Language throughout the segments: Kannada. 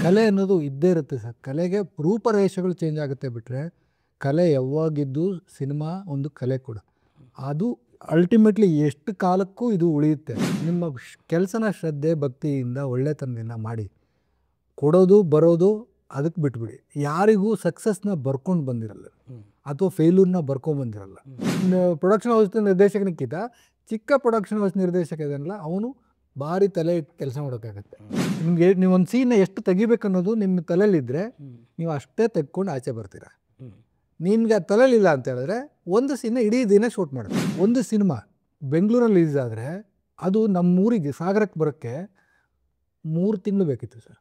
ಕಲೆ ಅನ್ನೋದು ಇದ್ದೇ ಇರುತ್ತೆ ಸರ್. ಕಲೆಗೆ ರೂಪರೇಷೆಗಳು ಚೇಂಜ್ ಆಗುತ್ತೆ ಬಿಟ್ಟರೆ ಕಲೆ ಯಾವಾಗಿದ್ದು ಸಿನಿಮಾ ಒಂದು ಕಲೆ ಕೂಡ. ಅದು ಅಲ್ಟಿಮೇಟ್ಲಿ ಎಷ್ಟು ಕಾಲಕ್ಕೂ ಇದು ಉಳಿಯುತ್ತೆ. ನಿಮ್ಮ ಕೆಲಸನ ಶ್ರದ್ಧೆ ಭಕ್ತಿಯಿಂದ ಒಳ್ಳೆತನದಿಂದ ಮಾಡಿ ಕೊಡೋದು ಬರೋದು ಅದಕ್ಕೆ ಬಿಟ್ಬಿಡಿ. ಯಾರಿಗೂ ಸಕ್ಸಸ್ನ ಬರ್ಕೊಂಡು ಬಂದಿರಲ್ಲ ಅಥವಾ ಫೇಲ್ಯೂರ್ನ ಬರ್ಕೊಂಡು ಬಂದಿರಲ್ಲ. ಪ್ರೊಡಕ್ಷನ್ ಹೌಸ್ ನಿರ್ದೇಶಕನಿಕ್ಕಿಂತ ಚಿಕ್ಕ ಪ್ರೊಡಕ್ಷನ್ ಹೌಸ್ ನಿರ್ದೇಶಕ ಇದನ್ನಲ್ಲ ಅವನು ಭಾರಿ ತಲೆ ಇಟ್ಟು ಕೆಲಸ ಮಾಡೋಕ್ಕಾಗತ್ತೆ. ನಿಮಗೆ ನೀವು ಒಂದು ಸೀನ್ನ ಎಷ್ಟು ತೆಗಿಬೇಕನ್ನೋದು ನಿಮ್ಮ ತಲೆಯಲ್ಲಿದ್ದರೆ ನೀವು ಅಷ್ಟೇ ತೆಗ್ಕೊಂಡು ಆಚೆ ಬರ್ತೀರಾ. ನಿನ್ಗೆ ಆ ತಲೆಯಲ್ಲಿಲ್ಲ ಅಂತ ಹೇಳಿದ್ರೆ ಒಂದು ಸೀನ್ನ ಇಡೀ ದಿನ ಶೂಟ್ ಮಾಡುತ್ತೆ. ಒಂದು ಸಿನಿಮಾ ಬೆಂಗಳೂರಲ್ಲಿ ರಿಲೀಸ್ ಆದರೆ ಅದು ನಮ್ಮೂರಿಗೆ ಸಾಗರಕ್ಕೆ ಬರೋಕ್ಕೆ 3 ತಿಂಗಳು ಬೇಕಿತ್ತು ಸರ್.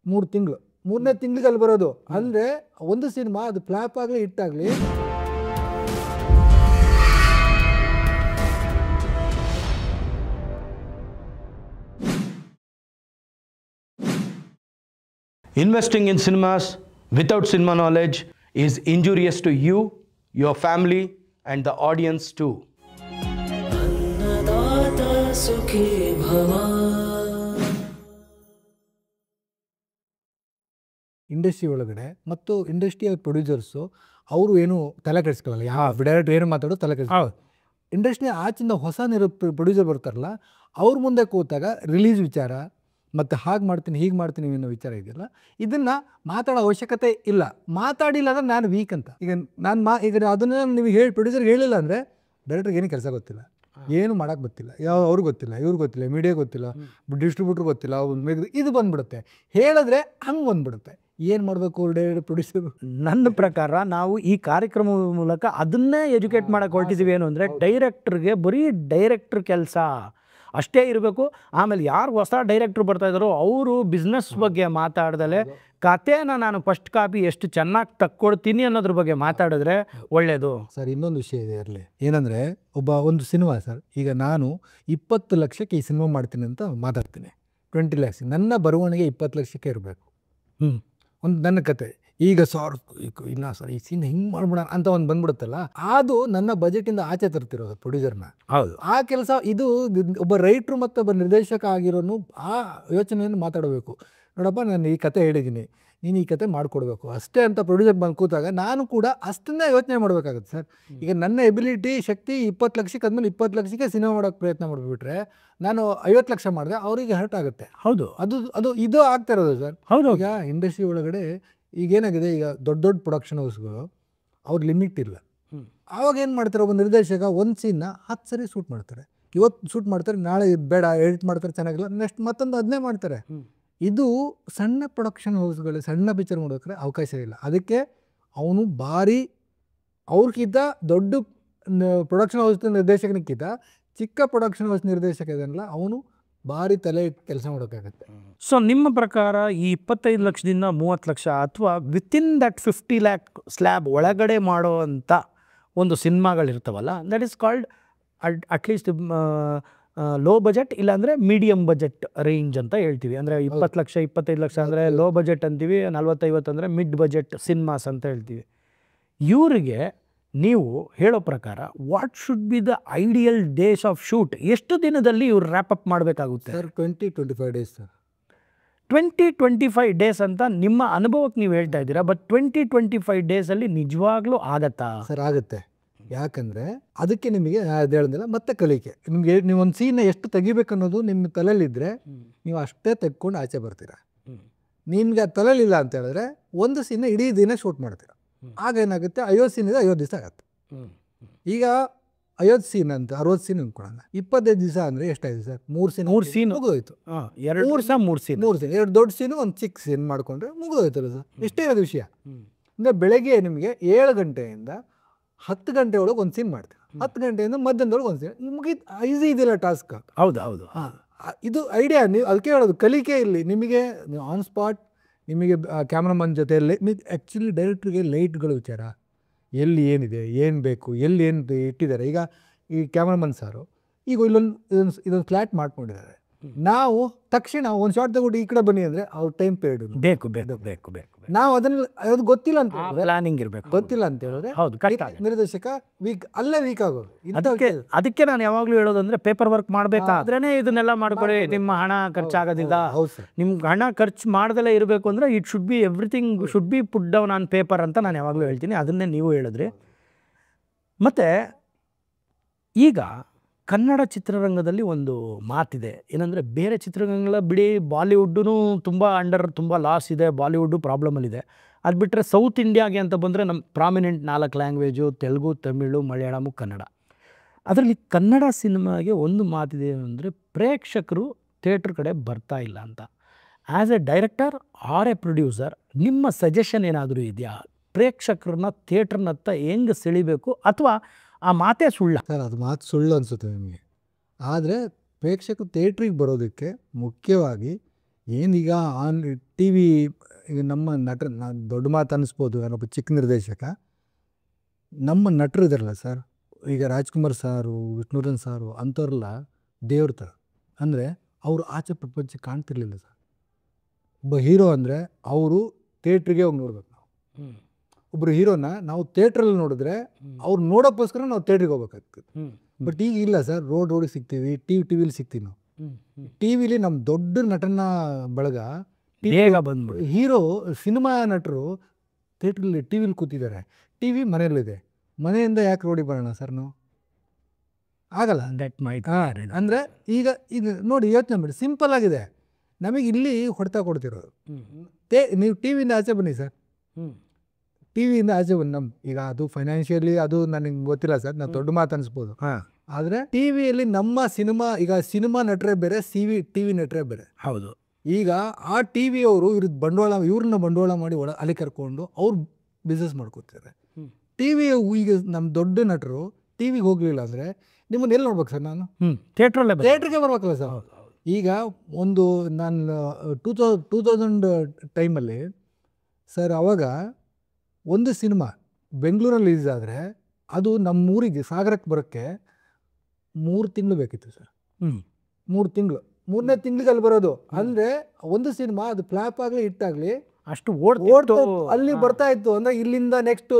3 ತಿಂಗಳು. 3ನೇ ತಿಂಗಳಿಗೆ ಅಲ್ಲಿ ಬರೋದು. ಅಂದರೆ ಒಂದು ಸಿನಿಮಾ ಅದು ಫ್ಲಾಪ್ ಆಗಲಿ ಹಿಟ್ಟಾಗಲಿ Investing in cinemas without cinema knowledge is injurious to you, your family, and the audience too. Annadata sukhi bhava. Industry ಒಳಗಡೆ ಮತ್ತು ಇಂಡಸ್ಟ್ರಿಯ ಪ್ರೊಡ್ಯೂಸರ್ಸು ಅವರು ಏನು ತಲೆ ಕೆಡಿಸ್ಕೊಳ್ಳಲ್ಲ. ಯಾವ ಡೈರೆಕ್ಟ್ ಏನು ಮಾತಾಡೋದು ತಲೆ ಕೆಡಿಸ್ಕೊಳ್ಳಲ್ಲ. ಇಂಡಸ್ಟ್ರಿ ಆಚಿಂದ ಹೊಸ ಪ್ರೊಡ್ಯೂಸರ್ ಬರ್ತಾರಲ್ಲ ಅವ್ರ ಮುಂದೆ ಕೂತಾಗ ರಿಲೀಸ್ ವಿಚಾರ ಮತ್ತು ಹಾಗೆ ಮಾಡ್ತೀನಿ ಹೀಗೆ ಮಾಡ್ತೀನಿ ಅನ್ನೋ ವಿಚಾರ ಇದೆಯಲ್ಲ, ಇದನ್ನು ಮಾತಾಡೋ ಅವಶ್ಯಕತೆ ಇಲ್ಲ. ಮಾತಾಡಿಲ್ಲ ಅಂದರೆ ನಾನು ವೀಕ್ ಅಂತ. ಈಗ ಅದನ್ನು ನೀವು ಪ್ರೊಡ್ಯೂಸರ್ಗೆ ಹೇಳಿಲ್ಲ ಅಂದರೆ ಡೈರೆಕ್ಟ್ರಿಗೆ ಏನು ಕೆಲಸ ಗೊತ್ತಿಲ್ಲ, ಏನು ಮಾಡೋಕ್ಕೆ ಗೊತ್ತಿಲ್ಲ, ಅವ್ರಿಗೆ ಗೊತ್ತಿಲ್ಲ, ಇವ್ರಿಗೆ ಗೊತ್ತಿಲ್ಲ, ಮೀಡಿಯಾ ಗೊತ್ತಿಲ್ಲ, ಡಿಸ್ಟ್ರಿಬ್ಯೂಟ್ರ್ ಗೊತ್ತಿಲ್ಲ, ಇದು ಬಂದ್ಬಿಡುತ್ತೆ. ಹೇಳಿದ್ರೆ ಹಂಗೆ ಬಂದ್ಬಿಡುತ್ತೆ. ಏನು ಮಾಡಬೇಕು ಡೈರೆಕ್ಟ್ ಪ್ರೊಡ್ಯೂಸರ್? ನನ್ನ ಪ್ರಕಾರ ನಾವು ಈ ಕಾರ್ಯಕ್ರಮದ ಮೂಲಕ ಅದನ್ನೇ ಎಜುಕೇಟ್ ಮಾಡೋಕೆ ಹೊರಟಿದ್ದೀವಿ. ಏನು ಅಂದರೆ ಡೈರೆಕ್ಟ್ರಿಗೆ ಬರೀ ಡೈರೆಕ್ಟ್ರ್ ಕೆಲಸ ಅಷ್ಟೇ ಇರಬೇಕು. ಆಮೇಲೆ ಯಾರು ಹೊಸ ಡೈರೆಕ್ಟ್ರು ಬರ್ತಾ ಇದ್ದಾರೋ ಅವರು ಬಿಸ್ನೆಸ್ ಬಗ್ಗೆ ಮಾತಾಡ್ದಲೆ ಕಥೆನ ನಾನು ಫಸ್ಟ್ ಕಾಪಿ ಎಷ್ಟು ಚೆನ್ನಾಗಿ ತಕ್ಕೊಡ್ತೀನಿ ಅನ್ನೋದ್ರ ಬಗ್ಗೆ ಮಾತಾಡಿದ್ರೆ ಒಳ್ಳೆಯದು ಸರ್. ಇನ್ನೊಂದು ವಿಷಯ ಇದೆ ಇರಲಿ, ಏನಂದರೆ ಒಂದು ಸಿನಿಮಾ ಸರ್, ಈಗ ನಾನು 20 ಲಕ್ಷಕ್ಕೆ ಈ ಸಿನಿಮಾ ಮಾಡ್ತೀನಿ ಅಂತ ಮಾತಾಡ್ತೀನಿ. 20 ಲ್ಯಾಕ್ಸ್ ನನ್ನ ಬರವಣಿಗೆ 20 ಲಕ್ಷಕ್ಕೆ ಇರಬೇಕು. ಒಂದು ನನ್ನ ಕತೆ ಈಗ ಇಲ್ಲ ಸರ್ ಈ ಸೀನ್ ಹಿಂಗೆ ಮಾಡ್ಬಿಡ ಅಂತ ಒಂದು ಬಂದ್ಬಿಡುತ್ತಲ್ಲ, ಅದು ನನ್ನ ಬಜೆಟಿಂದ ಆಚೆ ತರ್ತಿರೋದು ಪ್ರೊಡ್ಯೂಸರ್ನ. ಹೌದು, ಆ ಕೆಲಸ ಇದು ಒಬ್ಬ ರೈಟ್ರು ಮತ್ತು ಒಬ್ಬ ನಿರ್ದೇಶಕ ಆಗಿರೋನು ಆ ಯೋಚನೆಯನ್ನು ಮಾತಾಡಬೇಕು. ನೋಡಪ್ಪ ನಾನು ಈ ಕತೆ ಹೇಳಿದ್ದೀನಿ, ನೀನು ಈ ಕತೆ ಮಾಡಿಕೊಡ್ಬೇಕು ಅಷ್ಟೇ ಅಂತ ಪ್ರೊಡ್ಯೂಸರ್ ಬಂದು ಕೂತಾಗ ನಾನು ಕೂಡ ಅಷ್ಟನ್ನೇ ಯೋಚನೆ ಮಾಡಬೇಕಾಗುತ್ತೆ ಸರ್. ಈಗ ನನ್ನ ಎಬಿಲಿಟಿ ಶಕ್ತಿ 20 ಲಕ್ಷಕ್ಕೆ ಆದಮೇಲೆ 20 ಲಕ್ಷಕ್ಕೆ ಸಿನಿಮಾ ಮಾಡೋಕ್ಕೆ ಪ್ರಯತ್ನ ಮಾಡಿಬಿಟ್ರೆ ನಾನು 50 ಲಕ್ಷ ಮಾಡಿದೆ ಅವರಿಗೆ ಹರ್ಟ್ ಆಗುತ್ತೆ. ಹೌದು, ಇದು ಆಗ್ತಾ ಇರೋದು ಸರ್. ಹೌದು. ಈಗ ಇಂಡಸ್ಟ್ರಿ ಒಳಗಡೆ ಈಗೇನಾಗಿದೆ, ಈಗ ದೊಡ್ಡ ಪ್ರೊಡಕ್ಷನ್ ಹೌಸ್ಗಳು ಅವ್ರ ಲಿಮಿಟ್ ಇಲ್ಲ. ಆವಾಗ ಏನು ಮಾಡ್ತಾರೆ, ಒಬ್ಬ ನಿರ್ದೇಶಕ ಒಂದು ಸೀನ್ನ 10 ಸರಿ ಶೂಟ್ ಮಾಡ್ತಾರೆ. ಇವತ್ತು ಶೂಟ್ ಮಾಡ್ತಾರೆ, ನಾಳೆ ಬೇಡ ಎಡಿಟ್ ಮಾಡ್ತಾರೆ, ಚೆನ್ನಾಗಿಲ್ಲ, ನೆಕ್ಸ್ಟ್ ಮತ್ತೊಂದು ಅದನ್ನೇ ಮಾಡ್ತಾರೆ. ಇದು ಸಣ್ಣ ಪ್ರೊಡಕ್ಷನ್ ಹೌಸ್ಗಳು ಸಣ್ಣ ಪಿಕ್ಚರ್ ಮಾಡೋಕ್ಕೆ ಅವಕಾಶ ಇಲ್ಲ. ಅದಕ್ಕೆ ಅವನು ಭಾರಿ ಅವ್ರಿಗಿಂತ ದೊಡ್ಡ ಪ್ರೊಡಕ್ಷನ್ ಹೌಸ್ ನಿರ್ದೇಶಕನಿಕ್ಕಿಂತ ಚಿಕ್ಕ ಪ್ರೊಡಕ್ಷನ್ ಹೌಸ್ ನಿರ್ದೇಶಕ ಇದನ್ನಲ್ಲ ಅವನು ಭಾರಿ ತಲೆ ಇಟ್ಟು ಕೆಲಸ ಮಾಡೋಕ್ಕಾಗತ್ತೆ. ಸೊ ನಿಮ್ಮ ಪ್ರಕಾರ ಈ 25 ಲಕ್ಷದಿಂದ 30 ಲಕ್ಷ ಅಥವಾ ವಿತಿನ್ ದಟ್ 50 ಲ್ಯಾಕ್ ಸ್ಲ್ಯಾಬ್ ಒಳಗಡೆ ಮಾಡೋ ಅಂಥ ಒಂದು ಸಿನಿಮಾಗಳಿರ್ತಾವಲ್ಲ, that is called at least low budget, ಇಲ್ಲಾಂದರೆ ಮೀಡಿಯಮ್ ಬಜೆಟ್ ರೇಂಜ್ ಅಂತ ಹೇಳ್ತೀವಿ. ಅಂದರೆ 20 ಲಕ್ಷ 25 ಲಕ್ಷ ಅಂದರೆ ಲೋ ಬಜೆಟ್ ಅಂತೀವಿ, 40-50 ಅಂದರೆ ಮಿಡ್ ಬಜೆಟ್ ಸಿನಿಮಾಸ್ ಅಂತ ಹೇಳ್ತೀವಿ. ಇವರಿಗೆ ನೀವು ಹೇಳೋ ಪ್ರಕಾರ what should be the ideal days of shoot? ಎಷ್ಟು ದಿನದಲ್ಲಿ ಇವ್ರು ರ್ಯಾಪ್ ಅಪ್ ಮಾಡಬೇಕಾಗುತ್ತೆ ಸರ್? 20-25 days sir. 20-25 ಡೇಸ್ ಅಂತ ನಿಮ್ಮ ಅನುಭವಕ್ಕೆ ನೀವು ಹೇಳ್ತಾ ಇದ್ದೀರಾ. ಬಟ್ 20-25 ಡೇಸಲ್ಲಿ ನಿಜವಾಗ್ಲೂ ಆಗತ್ತಾ ಸರ್? ಆಗುತ್ತೆ. ಯಾಕಂದರೆ ಅದಕ್ಕೆ ನಿಮಗೆ ಅದು ಹೇಳಿದಿಲ್ಲ ಮತ್ತೆ ಕಲಿಕೆ. ನೀವು ಒಂದು ಸೀನ್ನ ಎಷ್ಟು ತೆಗಿಬೇಕನ್ನೋದು ನಿಮ್ಮ ತಲೆಯಲ್ಲಿದ್ದರೆ ನೀವು ಅಷ್ಟೇ ತೆಗ್ಕೊಂಡು ಆಚೆ ಬರ್ತೀರಾ. ನಿನ್ಗೆ ಆ ತಲೆಯಲ್ಲಿಲ್ಲ ಅಂತ ಹೇಳಿದ್ರೆ ಒಂದು ಸೀನ್ನ ಇಡೀ ದಿನ ಶೂಟ್ ಮಾಡ್ತೀರಾ. ಆಗ ಏನಾಗುತ್ತೆ, 50 ಸೀನಿದೆ 50 ದಿವಸ ಆಗುತ್ತೆ. ಈಗ 50 ಸೀನ್ ಅಂತ 60 ಸೀನ್ ಅಂದ್ಕೊಳ್ಳೋಣ, 25 ದಿವಸ ಅಂದರೆ ಎಷ್ಟಾಯ್ತು ಸರ್? 3 ಸೀನ್ ಮುಗಿದೋಯ್ತು. 3 ಸೀನ್ 2 ದೊಡ್ಡ ಸೀನು 1 ಚಿಕ್ಕ ಸೀನ್ ಮಾಡಿಕೊಂಡ್ರೆ ಮುಗಿದೋಯ್ತಲ್ಲ ಸರ್. ಇಷ್ಟೇ ಅದು ವಿಷಯ. ಅಂದರೆ ಬೆಳಗ್ಗೆ ನಿಮಗೆ 7 ಗಂಟೆಯಿಂದ 10 ಗಂಟೆ ಒಳಗೆ ಒಂದು ಸೀನ್ ಮಾಡ್ತೀವಿ, 10 ಗಂಟೆಯಿಂದ ಮಧ್ಯಾಹ್ನದೊಳಗೆ ಒಂದು ಸೀನ್ ನಿಮಗೆ ಈಸಿ ಇದೆಯಲ್ಲ ಟಾಸ್ಕ್. ಹೌದು ಹೌದು. ಇದು ಐಡಿಯಾ. ನೀವು ಅದಕ್ಕೆ ಹೇಳೋದು ಕಲಿಕೆ ಇಲ್ಲಿ ನಿಮಗೆ ಆನ್ ಸ್ಪಾಟ್. ನಿಮಗೆ ಕ್ಯಾಮ್ರಾಮನ್ ಜೊತೆಯಲ್ಲಿ ಆ್ಯಕ್ಚುಲಿ ಡೈರೆಕ್ಟ್ರಿಗೆ ಲೈಟ್ಗಳು ವಿಚಾರ, ಎಲ್ಲಿ ಏನಿದೆ, ಏನು ಬೇಕು, ಎಲ್ಲಿ ಏನು ಇಟ್ಟಿದ್ದಾರೆ. ಈಗ ಈ ಕ್ಯಾಮ್ರಾಮನ್ ಸಾರು ಈಗ ಇದೊಂದು ಫ್ಲ್ಯಾಟ್ ಮಾಡ್ಕೊಂಡಿದ್ದಾರೆ, ನಾವು ತಕ್ಷಣ ಒಂದು ಶಾರ್ಟ್ ತಗೊಂಡು ಈ ಕಡೆ ಬನ್ನಿ ಅಂದರೆ ಅವ್ರ ಟೈಮ್ ಪೀರಿಯಡ್ ಬೇಕು ಬೇಕು ಬೇಕು ಬೇಕು ನಾವು ಅದನ್ನ ಅದು ಗೊತ್ತಿಲ್ಲ ಅಂತ ಪ್ಲಾನಿಂಗ್ ಇರಬೇಕು. ಗೊತ್ತಿಲ್ಲ ಅಂತ ಹೇಳಿದ್ರೆ ಹೌದು, ಕಷ್ಟ ಆಗುತ್ತೆ. ನಿರ್ದೇಶಕ ಅಲ್ಲೇ ವೀಕ್ ಆಗೋದು. ಅದಕ್ಕೆ ನಾನು ಯಾವಾಗಲೂ ಹೇಳೋದಂದ್ರೆ ಪೇಪರ್ ವರ್ಕ್ ಮಾಡಬೇಕಾದ್ರೇ ಇದನ್ನೆಲ್ಲ ಮಾಡ್ಕೊಳ್ಳಿ. ನಿಮ್ಮ ಹಣ ಖರ್ಚಾಗೋದಿಲ್ಲ. ಹೌದು ಸರ್. ನಿಮ್ಗೆ ಹಣ ಖರ್ಚು ಮಾಡ್ದಲೇ ಇರಬೇಕು ಅಂದರೆ it should be everything should be put down on paper ಅಂತ ನಾನು ಯಾವಾಗಲೂ ಹೇಳ್ತೀನಿ. ಅದನ್ನೇ ನೀವು ಹೇಳಿದ್ರಿ. ಮತ್ತು ಈಗ ಕನ್ನಡ ಚಿತ್ರರಂಗದಲ್ಲಿ ಒಂದು ಮಾತಿದೆ ಏನಂದರೆ, ಬೇರೆ ಚಿತ್ರರಂಗಗಳ ಬಿಡಿ, ಬಾಲಿವುಡ್ಡು ತುಂಬ ಲಾಸ್ ಇದೆ, ಬಾಲಿವುಡ್ಡು ಪ್ರಾಬ್ಲಮಲ್ಲಿದೆ. ಅದು ಬಿಟ್ಟರೆ ಸೌತ್ ಇಂಡಿಯಾಗೆ ಅಂತ ಬಂದರೆ ನಮ್ಮ ಪ್ರಾಮಿನೆಂಟ್ 4 ಲ್ಯಾಂಗ್ವೇಜು, ತೆಲುಗು, ತಮಿಳು, ಮಲಯಾಳಮು, ಕನ್ನಡ. ಅದರಲ್ಲಿ ಕನ್ನಡ ಸಿನಿಮಾಗೆ ಒಂದು ಮಾತಿದೆ ಅಂದರೆ, ಪ್ರೇಕ್ಷಕರು ಥಿಯೇಟ್ರ್ ಕಡೆ ಬರ್ತಾ ಇಲ್ಲ ಅಂತ. As a director or a producer ನಿಮ್ಮ ಸಜೆಷನ್ ಏನಾದರೂ ಇದೆಯಾ? ಪ್ರೇಕ್ಷಕರನ್ನ ಥಿಯೇಟ್ರ್ನತ್ತ ಹೆಂಗೆ ಸೆಳಿಬೇಕು, ಅಥವಾ ಆ ಮಾತೇ ಸುಳ್ಳ? ಸರ್, ಅದು ಮಾತು ಸುಳ್ಳು ಅನಿಸುತ್ತೆ ನಿಮಗೆ. ಆದರೆ ಪ್ರೇಕ್ಷಕರು ಥಿಯೇಟ್ರಿಗೆ ಬರೋದಕ್ಕೆ ಮುಖ್ಯವಾಗಿ ಏನೀಗ ಆನ್ ಟಿ ವಿ, ಈಗ ನಮ್ಮ ನಟರು, ನಾನು ದೊಡ್ಡ ಮಾತು ಅನ್ನಿಸ್ಬೋದು, ನಾನೊಬ್ಬ ಚಿಕ್ಕ ನಿರ್ದೇಶಕ, ನಮ್ಮ ನಟರು ಇದಾರಲ್ಲ ಸರ್, ಈಗ ರಾಜ್ಕುಮಾರ್ ಸಾರು, ವಿಷ್ಣುವರ್ಧನ್ ಸಾರು ಅಂಥವ್ರೆಲ್ಲ ದೇವ್ರ ಥರ. ಅಂದರೆ ಅವರು ಆಚೆ ಪ್ರಪಂಚ ಕಾಣ್ತಿರ್ಲಿಲ್ಲ ಸರ್. ಒಬ್ಬ ಹೀರೋ ಅಂದರೆ ಅವರು ಥಿಯೇಟ್ರಿಗೆ ಹೋಗಿ ನೋಡ್ಬೇಕು. ನಾವು ಒಬ್ಬರು ಹೀರೋನ ನಾವು ಥಿಯೇಟ್ರಲ್ಲಿ ನೋಡಿದ್ರೆ ಅವ್ರು ನೋಡೋಕ್ಕೋಸ್ಕರ ನಾವು ಥಿಯೇಟ್ರಿಗೆ ಹೋಗ್ಬೇಕಾಗ್ತದೆ. ಬಟ್ ಈಗ ಇಲ್ಲ ಸರ್, ರೋಡಿಗೆ ಸಿಗ್ತೀವಿ, ಟಿ ವಿಲಿ ಸಿಗ್ತೀವಿ. ನಾವು ಟಿ ವಿಲಿ ನಮ್ಮ ದೊಡ್ಡ ನಟನ ಬಳಗ ಬೇಗ ಬಂದ್ಬಿಡು. ಹೀರೋ ಸಿನಿಮಾ ನಟರು ಥಿಯೇಟ್ರಲ್ಲಿ ಟಿ ವಿಲಿ ಕೂತಿದ್ದಾರೆ, ಟಿ ವಿ ಮನೆಯಲ್ಲಿದೆ. ಮನೆಯಿಂದ ಯಾಕೆ ರೋಡಿಗೆ ಬರೋಣ ಸರ್ ನಾವು? ಆಗಲ್ಲ. ಅಂದರೆ ಈಗ ನೋಡಿ, ಯೋಚನೆ ಮಾಡಿ, ಸಿಂಪಲ್ ಆಗಿದೆ. ನಮಗೆ ಇಲ್ಲಿ ಹೊಡೆತ ಕೊಡ್ತಿರೋದು. ನೀವು ಟಿ ವಿಯಿಂದ ಆಚೆ ಬನ್ನಿ ಸರ್, ಟಿ ವಿಯಿಂದ ಆಚೆ ಬನ್ನಿ. ಈಗ ಅದು ಫೈನಾನ್ಷಿಯಲಿ ಅದು ನನಗೆ ಗೊತ್ತಿಲ್ಲ ಸರ್, ನಾನು ದೊಡ್ಡ ಮಾತು ಅನಿಸ್ಬೋದು. ಆದರೆ ಟಿ ವಿಯಲ್ಲಿ ನಮ್ಮ ಸಿನಿಮಾ, ಈಗ ಸಿನಿಮಾ ನಟರೇ ಬೇರೆ, ಟಿ ವಿ ನಟರೇ ಬೇರೆ. ಹೌದು. ಈಗ ಆ ಟಿ ವಿಯವರು ಇವ್ರನ್ನ ಬಂಡವಾಳ ಮಾಡಿ ಅಲ್ಲಿ ಕರ್ಕೊಂಡು ಅವ್ರು ಬಿಸ್ನೆಸ್ ಮಾಡ್ಕೋತಾರೆ. ಟಿ ವಿ ಈಗ ನಮ್ಮ ದೊಡ್ಡ ನಟರು ಟಿ ವಿಗೆ ಹೋಗಲಿಲ್ಲ ಅಂದರೆ ನಿಮ್ಮನ್ನು ಎಲ್ಲಿ ನೋಡ್ಬೇಕು ಸರ್? ನಾನು ಥಿಯೇಟ್ರಿಗೆ ಬರ್ಬೇಕಲ್ಲ ಸರ್. ಈಗ ಒಂದು ನಾನು 2000 ಟೈಮಲ್ಲಿ ಸರ್, ಅವಾಗ ಒಂದು ಸಿನಿಮಾ ಬೆಂಗಳೂರಲ್ಲಿ ರಿಲೀಸ್ ಆದರೆ ಅದು ನಮ್ಮೂರಿಗೆ ಸಾಗರಕ್ಕೆ ಬರೋಕ್ಕೆ 3 ತಿಂಗಳು ಬೇಕಿತ್ತು ಸರ್. 3 ತಿಂಗಳು, 3ನೇ ತಿಂಗಳಿಗೆ ಅಲ್ಲಿ ಬರೋದು. ಅಂದರೆ ಒಂದು ಸಿನಿಮಾ ಅದು ಫ್ಲಾಪ್ ಆಗಲಿ ಹಿಟ್ಟಾಗಲಿ ಅಷ್ಟು ಓಡ್ತಾ ಅಲ್ಲಿ ಬರ್ತಾ ಇತ್ತು. ಅಂದರೆ ಇಲ್ಲಿಂದ ನೆಕ್ಸ್ಟ್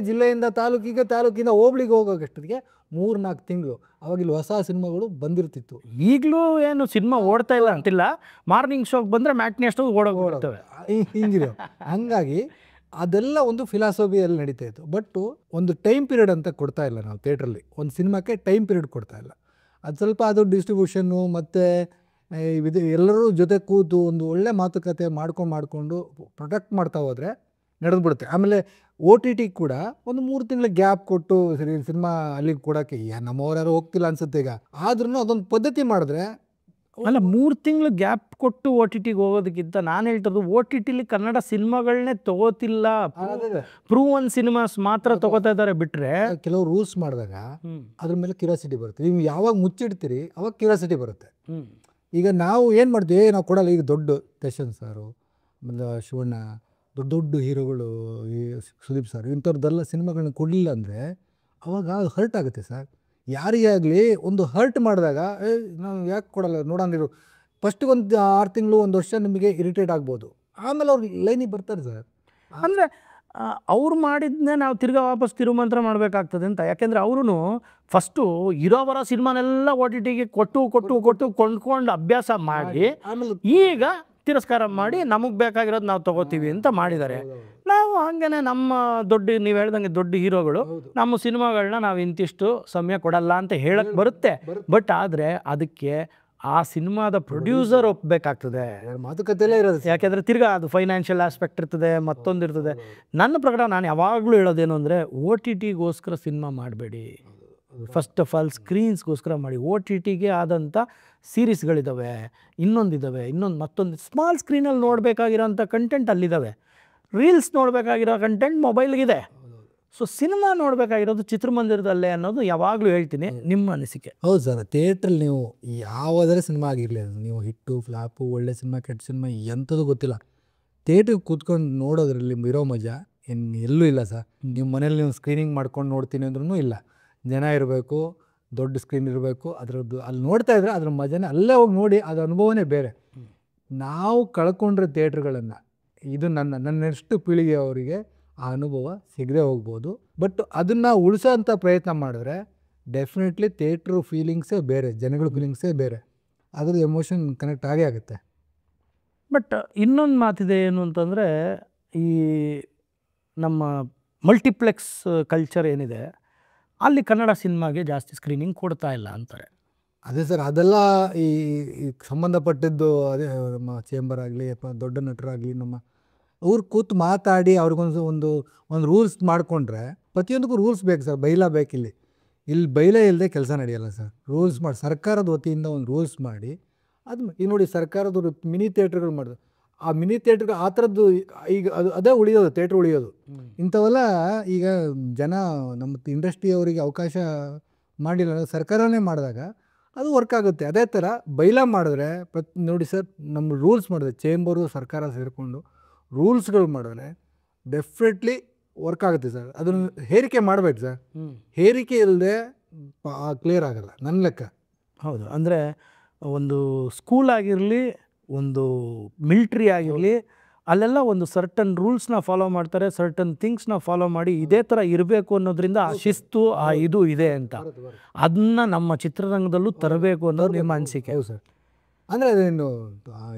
ಜಿಲ್ಲೆಯಿಂದ ತಾಲೂಕಿಂದ ಹೋಬಳಿಗೆ ಹೋಗೋಷ್ಟೊತ್ತಿಗೆ 3-4 ತಿಂಗಳು. ಅವಾಗ ಇಲ್ಲಿ ಹೊಸ ಸಿನಿಮಾಗಳು ಬಂದಿರ್ತಿತ್ತು. ಈಗಲೂ ಏನು ಸಿನಿಮಾ ಓಡ್ತಾ ಇಲ್ಲ ಅಂತಿಲ್ಲ, ಮಾರ್ನಿಂಗ್ ಶೋಗೆ ಬಂದರೆ ಮ್ಯಾಟ್ನಿ ಅಷ್ಟು ಓಡೋಗ್ಬಿಡ್ತವೆ ಹಿಂಗಿದೆ. ಹಂಗಾಗಿ ಅದೆಲ್ಲ ಒಂದು ಫಿಲಾಸಫಿಯಲ್ಲಿ ನಡೀತಾ ಇತ್ತು. ಬಟ್ ಒಂದು ಟೈಮ್ ಪೀರಿಯಡ್ ಅಂತ ಕೊಡ್ತಾ ಇಲ್ಲ ನಾವು ಥಿಯೇಟ್ರಲ್ಲಿ. ಒಂದು ಸಿನಿಮಾಕ್ಕೆ ಟೈಮ್ ಪೀರಿಯಡ್ ಕೊಡ್ತಾ ಇಲ್ಲ. ಅದು ಸ್ವಲ್ಪ ಅದು ಡಿಸ್ಟ್ರಿಬ್ಯೂಷನ್ನು ಮತ್ತು ಇದು ಎಲ್ಲರೂ ಜೊತೆ ಕೂತು ಒಂದು ಒಳ್ಳೆ ಮಾತುಕತೆ ಮಾಡಿಕೊಂಡು ಪ್ರೊಟೆಕ್ಟ್ ಮಾಡ್ತಾ ಹೋದರೆ ನಡೆದ್ಬಿಡುತ್ತೆ. ಆಮೇಲೆ OTT ಕೂಡ ಒಂದು 3 ತಿಂಗಳ ಗ್ಯಾಪ್ ಕೊಟ್ಟು ಸಿನಿಮಾ ಅಲ್ಲಿಗೆ ಕೊಡೋಕ್ಕೆ ನಮ್ಮವ್ರು ಯಾರು ಹೋಗ್ತಿಲ್ಲ ಅನ್ಸುತ್ತೆ ಈಗ. ಆದ್ರೂ ಅದೊಂದು ಪದ್ಧತಿ ಮಾಡಿದ್ರೆ ಅಲ್ಲ, 3 ತಿಂಗಳು ಗ್ಯಾಪ್ ಕೊಟ್ಟು OTTಗೆ ಹೋಗೋದಕ್ಕಿಂತ ನಾನು ಹೇಳ್ತದ್ದು, OTTಲಿ ಕನ್ನಡ ಸಿನಿಮಾಗಳನ್ನೇ ತಗೋತಿಲ್ಲ, ಪ್ರೂವನ್ ಸಿನಿಮಾಸ್ ಮಾತ್ರ ತಗೋತಾ ಇದ್ದಾರೆ. ಬಿಟ್ಟರೆ ಕೆಲವು ರೂಲ್ಸ್ ಮಾಡಿದಾಗ ಅದ್ರ ಮೇಲೆ ಕ್ಯೂರಿಯಾಸಿಟಿ ಬರುತ್ತೆ. ನೀವು ಯಾವಾಗ ಮುಚ್ಚಿಡ್ತೀರಿ ಅವಾಗ ಕ್ಯೂರಿಯಾಸಿಟಿ ಬರುತ್ತೆ. ಈಗ ನಾವು ಏನು ಮಾಡ್ತೀವಿ, ನಾವು ಕೊಡಲ್ಲ. ಈಗ ದೊಡ್ಡ ದರ್ಶನ್ ಸಾರು, ಆಮೇಲೆ ಶಿವಣ್ಣ, ದೊಡ್ಡ ಹೀರೋಗಳು, ಈ ಸುದೀಪ್ ಸರ್, ಇಂಥವ್ರದ್ದೆಲ್ಲ ಸಿನಿಮಾಗಳನ್ನ ಕೊಡಲಿಲ್ಲ ಅಂದರೆ ಅವಾಗ ಹರ್ಟ್ ಆಗುತ್ತೆ ಸರ್. ಯಾರಿಗೇ ಆಗಲಿ ಒಂದು ಹರ್ಟ್ ಮಾಡಿದಾಗ ನಾವು ಯಾಕೆ ಕೊಡಲ್ಲ ನೋಡೋಣಿರು, ಫಸ್ಟಿಗೆ ಒಂದು 6 ತಿಂಗಳು 1 ವರ್ಷ ನಿಮಗೆ ಇರಿಟೇಟ್ ಆಗ್ಬೋದು, ಆಮೇಲೆ ಅವ್ರು ಲೈನಿಗೆ ಬರ್ತಾರೆ ಸರ್. ಅಂದರೆ ಅವ್ರು ಮಾಡಿದ್ನೇ ನಾವು ತಿರ್ಗಾ ವಾಪಸ್ ತಿರುಮಂತ್ರ ಮಾಡಬೇಕಾಗ್ತದೆ ಅಂತ. ಯಾಕೆಂದರೆ ಅವರು ಫಸ್ಟು ಇರೋವರ ಸಿನಿಮಾನೆಲ್ಲ OTTಗೆ ಕೊಟ್ಟು ಕೊಂಡ್ಕೊಂಡು ಅಭ್ಯಾಸ ಮಾಡಿ ಆಮೇಲೆ ಈಗ ತಿರಸ್ಕಾರ ಮಾಡಿ ನಮಗೆ ಬೇಕಾಗಿರೋದು ನಾವು ತಗೋತೀವಿ ಅಂತ ಮಾಡಿದ್ದಾರೆ. ನಾವು ಹಂಗೇನೆ ನಮ್ಮ ನೀವು ಹೇಳ್ದಂಗೆ ದೊಡ್ಡ ಹೀರೋಗಳು ನಮ್ಮ ಸಿನಿಮಾಗಳನ್ನ ನಾವು ಇಂತಿಷ್ಟು ಸಮಯ ಕೊಡಲ್ಲ ಅಂತ ಹೇಳಕ್ಕೆ ಬರುತ್ತೆ. ಬಟ್ ಆದರೆ ಅದಕ್ಕೆ ಆ ಸಿನಿಮಾದ ಪ್ರೊಡ್ಯೂಸರ್ ಒಪ್ಪಬೇಕಾಗ್ತದೆ, ಮಾತುಕತೆಯಲ್ಲೇ ಇರೋದು. ಯಾಕೆಂದರೆ ತಿರ್ಗಾ ಅದು ಫೈನಾನ್ಷಿಯಲ್ ಆಸ್ಪೆಕ್ಟ್ ಇರ್ತದೆ, ಮತ್ತೊಂದು ಇರ್ತದೆ. ನನ್ನ ಪ್ರಕಾರ ನಾನು ಯಾವಾಗಲೂ ಹೇಳೋದೇನು ಅಂದರೆ, OTTಗೋಸ್ಕರ ಸಿನಿಮಾ ಮಾಡಬೇಡಿ. ಫಸ್ಟ್ ಆಫ್ ಆಲ್ ಸ್ಕ್ರೀನ್ಸ್ಗೋಸ್ಕರ ಮಾಡಿ. OTTಗೆ ಆದಂಥ ಸೀರೀಸ್ಗಳಿದ್ದಾವೆ, ಮತ್ತೊಂದು ಸ್ಮಾಲ್ ಸ್ಕ್ರೀನಲ್ಲಿ ನೋಡಬೇಕಾಗಿರೋಂಥ ಕಂಟೆಂಟ್ ಅಲ್ಲಿದ್ದಾವೆ. ರೀಲ್ಸ್ ನೋಡಬೇಕಾಗಿರೋ ಕಂಟೆಂಟ್ ಮೊಬೈಲ್ಗಿದೆ. ಸೊ ಸಿನಿಮಾ ನೋಡಬೇಕಾಗಿರೋದು ಚಿತ್ರಮಂದಿರದಲ್ಲೇ ಅನ್ನೋದು ಯಾವಾಗಲೂ ಹೇಳ್ತೀನಿ. ನಿಮ್ಮ ಅನಿಸಿಕೆ? ಹೌದು ಸರ್, ಥಿಯೇಟ್ರಲ್ಲಿ ನೀವು ಯಾವುದಾದ್ರೆ ಸಿನಿಮಾ ಆಗಿರಲಿ, ನೀವು ಹಿಟ್ಟು ಫ್ಲಾಪು, ಒಳ್ಳೆ ಸಿನಿಮಾ ಕೆಟ್ಟ ಸಿನಿಮಾ ಎಂಥದ್ದು ಗೊತ್ತಿಲ್ಲ, ಥಿಯೇಟ್ರಿಗೆ ಕೂತ್ಕೊಂಡು ನೋಡೋದ್ರಲ್ಲಿ ಇರೋ ಮಜಾ ಎಲ್ಲೂ ಇಲ್ಲ ಸರ್. ನೀವು ಮನೇಲಿ ನೀವು ಸ್ಕ್ರೀನಿಂಗ್ ಮಾಡ್ಕೊಂಡು ನೋಡ್ತೀನಿ ಅಂದ್ರೂ ಇಲ್ಲ. ಜನ ಇರಬೇಕು, ದೊಡ್ಡ ಸ್ಕ್ರೀನ್ ಇರಬೇಕು, ಅದರದ್ದು ಅಲ್ಲಿ ನೋಡ್ತಾ ಇದ್ರೆ ಅದ್ರ ಮಜಾನೇ ಅಲ್ಲೇ ಹೋಗಿ ನೋಡಿ, ಅದು ಅನುಭವನೇ ಬೇರೆ. ನಾವು ಕಳ್ಕೊಂಡ್ರೆ ಥಿಯೇಟ್ರ್ಗಳನ್ನು, ಇದು ನನ್ನ ನೆಕ್ಸ್ಟ್ ಪೀಳಿಗೆ ಅವರಿಗೆ ಆ ಅನುಭವ ಸಿಗದೆ ಹೋಗ್ಬೋದು. ಬಟ್ ಅದನ್ನು ಉಳಿಸೋಂಥ ಪ್ರಯತ್ನ ಮಾಡಿದ್ರೆ ಡೆಫಿನೆಟ್ಲಿ ಥಿಯೇಟ್ರು ಫೀಲಿಂಗ್ಸೇ ಬೇರೆ, ಜನಗಳ ಫೀಲಿಂಗ್ಸೇ ಬೇರೆ, ಅದ್ರದ್ದು ಎಮೋಷನ್ ಕನೆಕ್ಟ್ ಆಗೇ ಆಗುತ್ತೆ. ಬಟ್ ಇನ್ನೊಂದು ಮಾತಿದೆ ಏನು ಅಂತಂದರೆ, ಈ ನಮ್ಮ ಮಲ್ಟಿಪ್ಲೆಕ್ಸ್ ಕಲ್ಚರ್ ಏನಿದೆ ಅಲ್ಲಿ ಕನ್ನಡ ಸಿನಿಮಾಗೆ ಜಾಸ್ತಿ ಸ್ಕ್ರೀನಿಂಗ್ ಕೊಡ್ತಾ ಇಲ್ಲ ಅಂತಾರೆ. ಅದೇ ಸರ್, ಅದೆಲ್ಲ ಈ ಸಂಬಂಧಪಟ್ಟಿದ್ದು, ಅದೇ ನಮ್ಮ ಚೇಂಬರ್ ಆಗಲಿ ಅಥವಾ ದೊಡ್ಡ ನಟರಾಗಲಿ ನಮ್ಮ ಅವ್ರು ಕೂತು ಮಾತಾಡಿ ಅವ್ರಿಗೊಂದು ಒಂದು ರೂಲ್ಸ್ ಮಾಡಿಕೊಂಡ್ರೆ, ಪ್ರತಿಯೊಂದಕ್ಕೂ ರೂಲ್ಸ್ ಬೇಕು ಸರ್, ಬೈಲ ಬೇಕಿಲ್ಲಿ. ಇಲ್ಲಿ ಬೈಲ ಇಲ್ಲದೆ ಕೆಲಸ ನಡೆಯಲ್ಲ ಸರ್. ರೂಲ್ಸ್ ಮಾಡಿ ಸರ್ಕಾರದ ವತಿಯಿಂದ ಒಂದು ರೂಲ್ಸ್ ಮಾಡಿ, ಅದು ಈಗ ನೋಡಿ ಸರ್ಕಾರದವರು ಮಿನಿ ಥಿಯೇಟ್ರ್ಗಳು ಮಾಡಿದ್ರು, ಆ ಮಿನಿ ಥಿಯೇಟ್ರ್ಗೆ ಆ ಥರದ್ದು ಈಗ ಅದೇ ಉಳಿಯೋದು, ಥಿಯೇಟ್ರ್ ಉಳಿಯೋದು. ಇಂಥವೆಲ್ಲ ಈಗ ಜನ ನಮ್ಮ ಇಂಡಸ್ಟ್ರಿಯವರಿಗೆ ಅವಕಾಶ ಮಾಡಿಲ್ಲ, ಸರ್ಕಾರನೇ ಮಾಡಿದಾಗ ಅದು ವರ್ಕ್ ಆಗುತ್ತೆ. ಅದೇ ಥರ ಬೈಲ ಮಾಡಿದ್ರೆ ನೋಡಿ ಸರ್, ನಮ್ಮ ರೂಲ್ಸ್ ಮಾಡಿದ್ರೆ ಚೇಂಬರು ಸರ್ಕಾರ ಸೇರಿಕೊಂಡು ರೂಲ್ಸ್ಗಳು ಮಾಡಿದ್ರೆ ಡೆಫಿನೆಟ್ಲಿ ವರ್ಕ್ ಆಗುತ್ತೆ ಸರ್. ಅದನ್ನು ಹೇರಿಕೆ ಮಾಡಬೇಕು ಸರ್, ಹೇರಿಕೆ ಇಲ್ಲದೆ ಕ್ಲಿಯರ್ ಆಗಲ್ಲ ನನ್ನ ಲೆಕ್ಕ. ಹೌದು, ಅಂದರೆ ಒಂದು ಸ್ಕೂಲ್ ಆಗಿರಲಿ, ಒಂದು ಮಿಲ್ಟ್ರಿ ಆಗಿರಲಿ, ಅಲ್ಲೆಲ್ಲ ಒಂದು ಸರ್ಟನ್ ರೂಲ್ಸ್ನ ಫಾಲೋ ಮಾಡ್ತಾರೆ, ಸರ್ಟನ್ ಥಿಂಗ್ಸ್ನ ಫಾಲೋ ಮಾಡಿ ಇದೇ ಥರ ಇರಬೇಕು ಅನ್ನೋದ್ರಿಂದ ಆ ಶಿಸ್ತು, ಆ ಇದು ಇದೆ ಅಂತ, ಅದನ್ನ ನಮ್ಮ ಚಿತ್ರರಂಗದಲ್ಲೂ ತರಬೇಕು ಅನ್ನೋದು ನಿಮ್ಮ ಅನಿಸಿಕೆ. ಹೌದು ಸರ್. ಅಂದರೆ ಅದೇನು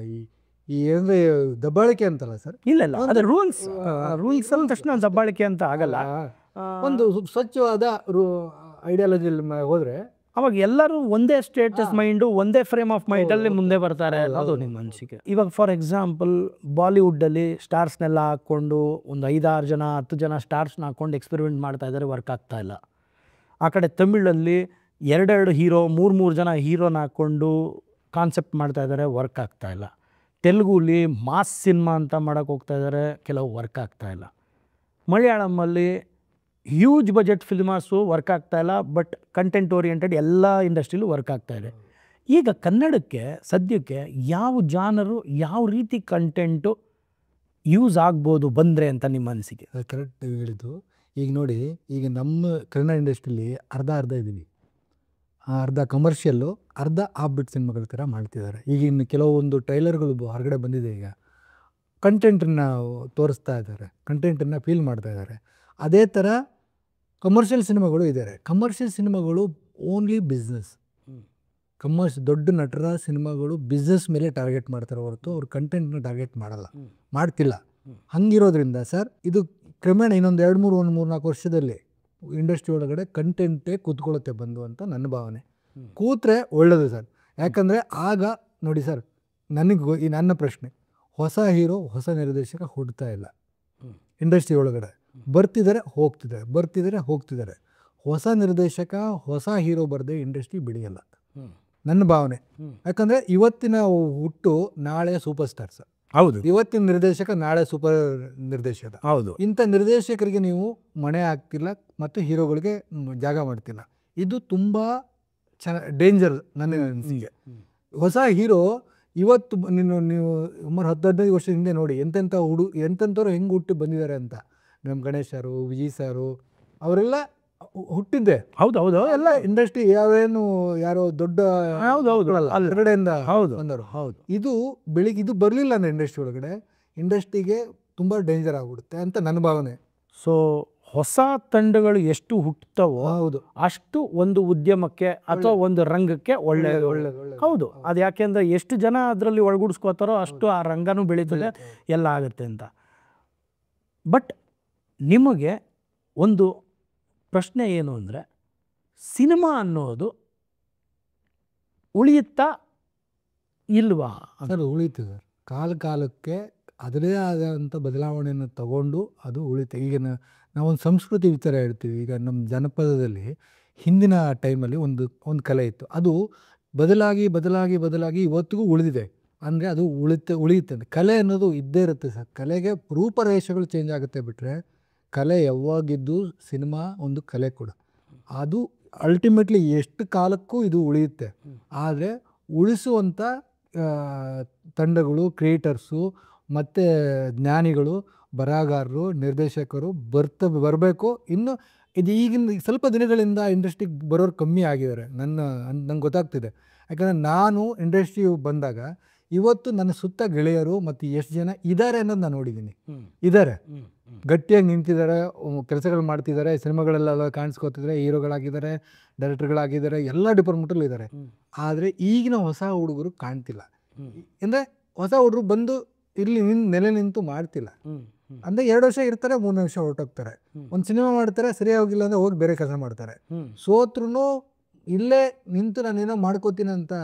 ಈ ಏನಂದರೆ ದಬ್ಬಾಳಿಕೆ ಅಂತಲ್ಲ ಸರ್, ಇಲ್ಲ ಅದೇ ರೂಲ್ಸ್ ಅಂದ ತಕ್ಷಣ ದಬ್ಬಾಳಿಕೆ ಅಂತ ಆಗಲ್ಲ. ಒಂದು ಸ್ವಚ್ಛವಾದ ಐಡಿಯಾಲಜಿಯಲ್ಲಿ ಹೋದರೆ ಅವಾಗ ಎಲ್ಲರೂ ಒಂದೇ ಸ್ಟೇಟಸ್ ಮೈಂಡು, ಒಂದೇ ಫ್ರೇಮ್ ಆಫ್ ಮೈಂಡಲ್ಲಿ ಮುಂದೆ ಬರ್ತಾರೆ ಅನ್ನೋದು ನಿಮ್ಮ ಅನಿಸಿಕೆ. ಇವಾಗ ಫಾರ್ ಎಕ್ಸಾಂಪಲ್ ಬಾಲಿವುಡ್ಡಲ್ಲಿ ಸ್ಟಾರ್ಸ್ನೆಲ್ಲ ಹಾಕ್ಕೊಂಡು ಒಂದು 5-6 ಜನ 10 ಜನ ಸ್ಟಾರ್ಸ್ನ ಹಾಕ್ಕೊಂಡು ಎಕ್ಸ್ಪೆರಿಮೆಂಟ್ ಮಾಡ್ತಾ ಇದ್ದಾರೆ, ವರ್ಕ್ ಆಗ್ತಾ ಇಲ್ಲ. ಆ ಕಡೆ ತಮಿಳಲ್ಲಿ 2 ಹೀರೋ 3 ಜನ ಹೀರೋನ ಹಾಕ್ಕೊಂಡು ಕಾನ್ಸೆಪ್ಟ್ ಮಾಡ್ತಾ ಇದ್ದಾರೆ, ವರ್ಕ್ ಆಗ್ತಾ ಇಲ್ಲ. ತೆಲುಗುಲಿ ಮಾಸ್ ಸಿನಿಮಾ ಅಂತ ಮಾಡೋಕ್ಕೆ ಹೋಗ್ತಾ ಇದ್ದಾರೆ, ಕೆಲವು ವರ್ಕ್ ಆಗ್ತಾ ಇಲ್ಲ. ಮಲಯಾಳಮಲ್ಲಿ ಹ್ಯೂಜ್ ಬಜೆಟ್ ಫಿಲ್ಮಾಸು ವರ್ಕ್ ಆಗ್ತಾ ಇಲ್ಲ, ಬಟ್ ಕಂಟೆಂಟ್ ಓರಿಯೆಂಟೆಡ್ ಎಲ್ಲ ಇಂಡಸ್ಟ್ರಿಲೂ ವರ್ಕ್ ಆಗ್ತಾ ಇದೆ. ಈಗ ಕನ್ನಡಕ್ಕೆ ಸದ್ಯಕ್ಕೆ ಯಾವ ಜಾನರು, ಯಾವ ರೀತಿ ಕಂಟೆಂಟು ಯೂಸ್ ಆಗ್ಬೋದು ಬಂದರೆ ಅಂತ ನಿಮ್ಮ ಅನಿಸಿಕೆ? ಕರೆಕ್ಟ್ ಹೇಳಿದ್ದು. ಈಗ ನೋಡಿ, ಈಗ ನಮ್ಮ ಕನ್ನಡ ಇಂಡಸ್ಟ್ರಿಲಿ ಅರ್ಧ ಇದ್ದೀವಿ, ಅರ್ಧ ಕಮರ್ಷಿಯಲ್ಲು, ಅರ್ಧ ಆಫ್ಬಿಟ್ ಸಿನಿಮಾಗಳ ಥರ ಮಾಡ್ತಿದ್ದಾರೆ. ಈಗ ಇನ್ನು ಕೆಲವೊಂದು ಟ್ರೈಲರ್ಗಳು ಹೊರಗಡೆ ಬಂದಿದೆ, ಈಗ ಕಂಟೆಂಟನ್ನು ತೋರಿಸ್ತಾ ಇದ್ದಾರೆ, ಕಂಟೆಂಟನ್ನು ಫೀಲ್ ಮಾಡ್ತಾ ಇದ್ದಾರೆ. ಅದೇ ಥರ ಕಮರ್ಷಿಯಲ್ ಸಿನಿಮಾಗಳು ಇದ್ದಾರೆ. ಕಮರ್ಷಿಯಲ್ ಸಿನಿಮಾಗಳು ಓನ್ಲಿ ಬಿಸ್ನೆಸ್, ದೊಡ್ಡ ನಟರ ಸಿನಿಮಾಗಳು ಬಿಸ್ನೆಸ್ ಮೇಲೆ ಟಾರ್ಗೆಟ್ ಮಾಡ್ತಾರೆ ಹೊರತು ಅವ್ರು ಕಂಟೆಂಟ್ನ ಟಾರ್ಗೆಟ್ ಮಾಡ್ತಿಲ್ಲ. ಹಂಗಿರೋದ್ರಿಂದ ಸರ್, ಇದು ಕ್ರಮೇಣ ಇನ್ನೊಂದು 3-4 ವರ್ಷದಲ್ಲಿ ಇಂಡಸ್ಟ್ರಿ ಒಳಗಡೆ ಕಂಟೆಂಟೇ ಕೂತ್ಕೊಳ್ಳುತ್ತೆ ಬಂದು ಅಂತ ನನ್ನ ಭಾವನೆ. ಕೂತ್ರೆ ಒಳ್ಳೆಯದು ಸರ್. ಯಾಕಂದರೆ ಆಗ ನೋಡಿ ಸರ್, ನನ್ನ ಪ್ರಶ್ನೆ, ಹೊಸ ಹೀರೋ ಹೊಸ ನಿರ್ದೇಶಕ ಹುಡ್ತಾ ಇಲ್ಲ ಇಂಡಸ್ಟ್ರಿ ಒಳಗಡೆ. ಬರ್ತಿದ್ದಾರೆ ಹೋಗ್ತಿದ್ದಾರೆ. ಹೊಸ ನಿರ್ದೇಶಕ ಹೊಸ ಹೀರೋ ಬರದೆ ಇಂಡಸ್ಟ್ರಿ ಬೆಳೆಯಲ್ಲ ನನ್ನ ಭಾವನೆ. ಯಾಕಂದರೆ ಇವತ್ತಿನ ಹುಟ್ಟು ನಾಳೆ ಸೂಪರ್ ಸ್ಟಾರ್ ಸರ್. ಹೌದು, ಇವತ್ತಿನ ನಿರ್ದೇಶಕ ನಾಳೆ ಸೂಪರ್ ನಿರ್ದೇಶಕ. ಹೌದು, ಇಂಥ ನಿರ್ದೇಶಕರಿಗೆ ನೀವು ಮಣೆ ಆಗ್ತಿಲ್ಲ ಮತ್ತು ಹೀರೋಗಳಿಗೆ ಜಾಗ ಮಾಡ್ತಿಲ್ಲ. ಇದು ತುಂಬ ಡೇಂಜರ್ ನನ್ನ ಅನಿಸಿಕೆ. ಹೊಸ ಹೀರೋ ಇವತ್ತು ನೀವು 10-15 ವರ್ಷದ ಹಿಂದೆ ನೋಡಿ ಎಂತೆಂಥವ್ರು ಹೆಂಗೆ ಹುಟ್ಟಿ ಬಂದಿದ್ದಾರೆ ಅಂತ. ನಮ್ಮ ಗಣೇಶ್ ಸಾರು, ವಿಜಯ್ ಸಾರು ಅವರೆಲ್ಲ ಹುಟ್ಟಿದ್ದೆ. ಹೌದು, ಎಲ್ಲ ಇಂಡಸ್ಟ್ರಿ ಯಾರೋ ದೊಡ್ಡ ಹೊರಗಡೆಯಿಂದ ಬಂದರು. ಇದು ಇದು ಬರಲಿಲ್ಲ ಅಂದರೆ ಇಂಡಸ್ಟ್ರಿ ಒಳಗಡೆ, ಇಂಡಸ್ಟ್ರಿಗೆ ತುಂಬ ಡೇಂಜರ್ ಆಗಿಬಿಡುತ್ತೆ ಅಂತ ನನ್ನ ಭಾವನೆ. ಸೊ ಹೊಸ ತಂಡಗಳು ಎಷ್ಟು ಹುಟ್ಟುತ್ತವೋ ಹೌದು, ಅಷ್ಟು ಒಂದು ಉದ್ಯಮಕ್ಕೆ ಅಥವಾ ಒಂದು ರಂಗಕ್ಕೆ ಒಳ್ಳೆಯದು. ಹೌದು, ಅದು ಯಾಕೆಂದರೆ ಎಷ್ಟು ಜನ ಅದರಲ್ಲಿ ಒಳಗೂಡಿಸ್ಕೋತಾರೋ ಅಷ್ಟು ಆ ರಂಗನೂ ಬೆಳೀತದೆ, ಎಲ್ಲ ಆಗುತ್ತೆ ಅಂತ. ಬಟ್ ನಿಮಗೆ ಒಂದು ಪ್ರಶ್ನೆ ಏನು ಅಂದರೆ, ಸಿನಿಮಾ ಅನ್ನೋದು ಉಳಿಯುತ್ತಾ ಇಲ್ವಾ? ಸರ್ ಉಳಿತು ಸರ್, ಕಾಲಕ್ಕೆ ಅದರೇ ಆದಂಥ ಬದಲಾವಣೆಯನ್ನು ತಗೊಂಡು ಅದು ಉಳಿತು. ಈಗ ನಾವೊಂದು ಸಂಸ್ಕೃತಿ ವಿಚಾರ ಹೇಳ್ತೀವಿ. ಈಗ ನಮ್ಮ ಜನಪದದಲ್ಲಿ ಹಿಂದಿನ ಟೈಮಲ್ಲಿ ಒಂದು ಕಲೆ ಇತ್ತು, ಅದು ಬದಲಾಗಿ ಇವತ್ತಿಗೂ ಉಳಿದಿದೆ. ಅಂದರೆ ಅದು ಉಳಿಯುತ್ತೆ ಅಂತ. ಕಲೆ ಅನ್ನೋದು ಇದ್ದೇ ಇರುತ್ತೆ ಸರ್. ಕಲೆಗೆ ರೂಪರೇಷೆಗಳು ಚೇಂಜ್ ಆಗುತ್ತೆ ಬಿಟ್ಟರೆ ಕಲೆ ಯಾವಾಗಿದ್ದು ಸಿನಿಮಾ ಒಂದು ಕಲೆ ಕೂಡ. ಅದು ಅಲ್ಟಿಮೇಟ್ಲಿ ಎಷ್ಟು ಕಾಲಕ್ಕೂ ಇದು ಉಳಿಯುತ್ತೆ. ಆದರೆ ಉಳಿಸುವಂಥ ತಂಡಗಳು, ಕ್ರಿಯೇಟರ್ಸು ಮತ್ತು ಜ್ಞಾನಿಗಳು, ಬರಹಗಾರರು, ನಿರ್ದೇಶಕರು ಬರಬೇಕು. ಇನ್ನು ಇದು ಈಗಿನ ಸ್ವಲ್ಪ ದಿನಗಳಿಂದ ಇಂಡಸ್ಟ್ರಿಗೆ ಬರೋರು ಕಮ್ಮಿ ಆಗಿದ್ದಾರೆ ನಂಗೆ ಗೊತ್ತಾಗ್ತಿದೆ. ಯಾಕಂದರೆ ನಾನು ಇಂಡಸ್ಟ್ರಿ ಬಂದಾಗ ಇವತ್ತು ನನ್ನ ಸುತ್ತ ಗೆಳೆಯರು ಮತ್ತು ಎಷ್ಟು ಜನ ಇದ್ದಾರೆ ಅನ್ನೋದು ನಾನು ನೋಡಿದ್ದೀನಿ. ಇದ್ದಾರೆ, ಗಟ್ಟಿಯಾಗಿ ನಿಂತಿದ್ದಾರೆ, ಕೆಲಸಗಳು ಮಾಡ್ತಿದ್ದಾರೆ, ಸಿನಿಮಾಗಳೆಲ್ಲ ಕಾಣಿಸ್ಕೋತಿದ್ದಾರೆ, ಹೀರೋಗಳಾಗಿದ್ದಾರೆ, ಡೈರೆಕ್ಟರ್ಗಳಾಗಿದ್ದಾರೆ, ಎಲ್ಲ ಡಿಪಾರ್ಟ್ಮೆಂಟಲ್ಲೂ ಇದ್ದಾರೆ. ಆದರೆ ಈಗಿನ ಹೊಸ ಹುಡುಗರು ಕಾಣ್ತಿಲ್ಲ. ಅಂದರೆ ಹೊಸ ಹುಡುಗರು ಬಂದು ಇಲ್ಲಿ ನೆಲೆ ನಿಂತು ಮಾಡ್ತಿಲ್ಲ. ಅಂದರೆ 2 ವರ್ಷ ಇರ್ತಾರೆ, 3 ವರ್ಷ ಹೊರಟೋಗ್ತಾರೆ. ಒಂದು ಸಿನಿಮಾ ಮಾಡ್ತಾರೆ, ಸರಿಯಾಗಿಲ್ಲ ಅಂದರೆ ಹೋಗಿ ಬೇರೆ ಕೆಲಸ ಮಾಡ್ತಾರೆ. ಸೋತ್ರೂ ಇಲ್ಲೇ ನಿಂತು ನಾನೇನೋ ಮಾಡ್ಕೋತೀನಿ ಅಂತ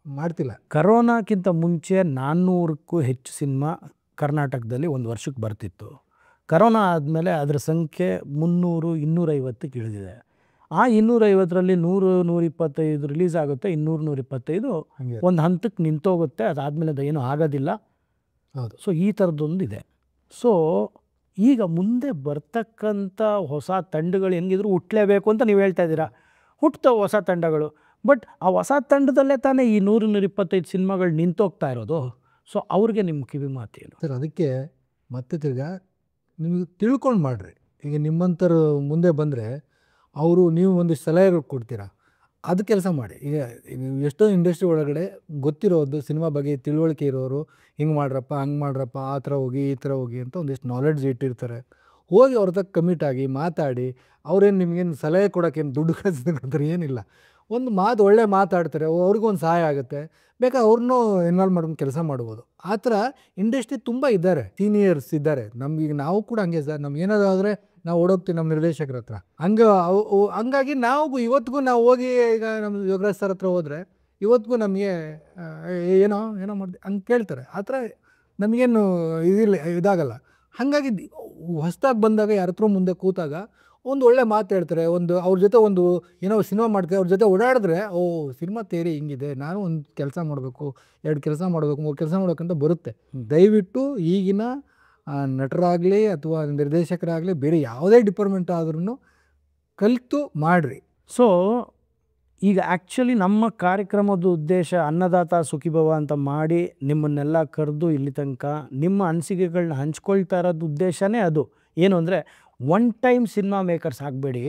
ಮಾಡ್ತಿಲ್ಲ. ಕರೋನಾಕ್ಕಿಂತ ಮುಂಚೆ 400ಕ್ಕೂ ಹೆಚ್ಚು ಸಿನಿಮಾ ಕರ್ನಾಟಕದಲ್ಲಿ ಒಂದು ವರ್ಷಕ್ಕೆ ಬರ್ತಿತ್ತು. ಕರೋನಾ ಆದಮೇಲೆ ಅದರ ಸಂಖ್ಯೆ 300, 250ಕ್ಕೆ ಇಳಿದಿದೆ. ಆ 250ರಲ್ಲಿ 100, 125 ರಿಲೀಸ್ ಆಗುತ್ತೆ, 200, 125 ಒಂದು ಹಂತಕ್ಕೆ ನಿಂತೋಗುತ್ತೆ. ಅದಾದಮೇಲೆ ಅದು ಏನೂ ಆಗೋದಿಲ್ಲ. ಹೌದು. ಸೊ ಈ ಥರದ್ದೊಂದಿದೆ. ಸೊ ಈಗ ಮುಂದೆ ಬರ್ತಕ್ಕಂಥ ಹೊಸ ತಂಡಗಳು ಹೆಂಗಿದ್ರು ಹುಟ್ಟಲೇಬೇಕು ಅಂತ ನೀವು ಹೇಳ್ತಾ ಇದ್ದೀರಾ. ಹುಟ್ಟುತ್ತವೆ ಹೊಸ ತಂಡಗಳು. ಬಟ್ ಆ ಹೊಸ ತಂಡದಲ್ಲೇ ತಾನೇ ಈ 100, 125 ಸಿನಿಮಾಗಳು ನಿಂತೋಗ್ತಾ ಇರೋದು. ಸೊ ಅವ್ರಿಗೆ ನಿಮ್ಮ ಕಿವಿ ಮಾತೇನು ಸರ್? ಅದಕ್ಕೆ ಮತ್ತೆ ತಿರ್ಗಾ ನಿಮಗೆ ತಿಳ್ಕೊಂಡು ಮಾಡಿರಿ. ಈಗ ನಿಮ್ಮಂಥರು ಮುಂದೆ ಬಂದರೆ ನೀವು ಒಂದಿಷ್ಟು ಸಲಹೆಗಳು ಕೊಡ್ತೀರಾ, ಅದು ಕೆಲಸ ಮಾಡಿ. ಈಗ ಎಷ್ಟೋ ಇಂಡಸ್ಟ್ರಿ ಒಳಗಡೆ ಗೊತ್ತಿರೋದು ಸಿನಿಮಾ ಬಗ್ಗೆ ತಿಳುವಳಿಕೆ ಇರೋರು, ಹಿಂಗೆ ಮಾಡ್ರಪ್ಪ, ಹಂಗೆ ಮಾಡ್ರಪ್ಪ, ಆ ಥರ ಹೋಗಿ ಈ ಥರ ಹೋಗಿ ಅಂತ ಒಂದಿಷ್ಟು ನಾಲೆಡ್ಜ್ ಇಟ್ಟಿರ್ತಾರೆ. ಹೋಗಿ ಅವ್ರ ಹತ್ರ ಕಮಿಟ್ ಆಗಿ ಮಾತಾಡಿ. ಅವ್ರೇನು ನಿಮಗೇನು ಸಲಹೆ ಕೊಡೋಕ್ಕೇನು ದುಡ್ಡು ಕಳಿಸ್ತಾರೆ ಏನಿಲ್ಲ. ಒಂದು ಮಾತು ಒಳ್ಳೆ ಮಾತಾಡ್ತಾರೆ, ಅವ್ರಿಗೊಂದು ಸಹಾಯ ಆಗುತ್ತೆ. ಬೇಕಾದ್ರೆ ಅವ್ರನ್ನೂ ಇನ್ವಾಲ್ವ್ ಮಾಡ್ಕೊಂಡು ಕೆಲಸ ಮಾಡ್ಬೋದು. ಆ ಥರ ಇಂಡಸ್ಟ್ರಿ ತುಂಬ ಇದ್ದಾರೆ, ಸೀನಿಯರ್ಸ್ ಇದ್ದಾರೆ. ನಮಗೀಗ ನಾವು ಕೂಡ ಹಂಗೆ ಸರ್, ನಮ್ಗೆ ಏನಾದರೂ ಆದರೆ ನಾವು ಓಡೋಗ್ತೀವಿ ನಮ್ಮ ನಿರ್ದೇಶಕರ ಹತ್ರ. ಹಂಗಾಗಿ ನಾವು ಇವತ್ತಿಗೂ ನಾವು ಹೋಗಿ ಈಗ ನಮ್ಮ ಯೋಗರಾಜ್ ಸರ್ ಹತ್ರ ಹೋದರೆ ಇವತ್ತಿಗೂ ನಮಗೆ ಏನೋ ಮಾಡಿದೆ ಹಂಗೆ ಕೇಳ್ತಾರೆ. ಆ ಥರ ನಮಗೇನು ಇದಾಗಲ್ಲ. ಹಾಗಾಗಿ ಹೊಸ್ದಾಗಿ ಬಂದಾಗ ಯಾರ ಹತ್ರ ಮುಂದೆ ಕೂತಾಗ ಒಂದು ಒಳ್ಳೆ ಮಾತು ಹೇಳ್ತಾರೆ. ಅವ್ರ ಜೊತೆ ಏನೋ ಸಿನಿಮಾ ಮಾಡ್ತಾರೆ, ಅವ್ರ ಜೊತೆ ಓಡಾಡಿದ್ರೆ ಸಿನಿಮಾ ತೇರಿ ಹಿಂಗಿದೆ, ನಾನು ಒಂದು ಕೆಲಸ ಮಾಡಬೇಕು, 2 ಕೆಲಸ ಮಾಡಬೇಕು, 3 ಕೆಲಸ ಮಾಡಬೇಕಂತ ಬರುತ್ತೆ. ದಯವಿಟ್ಟು ಈಗಿನ ನಟರಾಗಲಿ ಅಥವಾ ನಿರ್ದೇಶಕರಾಗಲಿ ಬೇರೆ ಯಾವುದೇ ಡಿಪಾರ್ಟ್ಮೆಂಟ್ ಆದ್ರೂ ಕಲಿತು ಮಾಡಿರಿ. ಸೊ ಈಗ ಆ್ಯಕ್ಚುಲಿ ನಮ್ಮ ಕಾರ್ಯಕ್ರಮದ ಉದ್ದೇಶ ಅನ್ನದಾತ ಸುಖಿಭವ ಅಂತ ಮಾಡಿ ನಿಮ್ಮನ್ನೆಲ್ಲ ಕರೆದು ಇಲ್ಲಿ ತನಕ ನಿಮ್ಮ ಅನಿಸಿಕೆಗಳನ್ನ ಹಂಚ್ಕೊಳ್ತಾ ಇರೋದು ಉದ್ದೇಶನೇ ಅದು. ಏನು ಅಂದರೆ ಒನ್ ಟೈಮ್ ಸಿನಿಮಾ ಮೇಕರ್ಸ್ ಆಗಬೇಡಿ.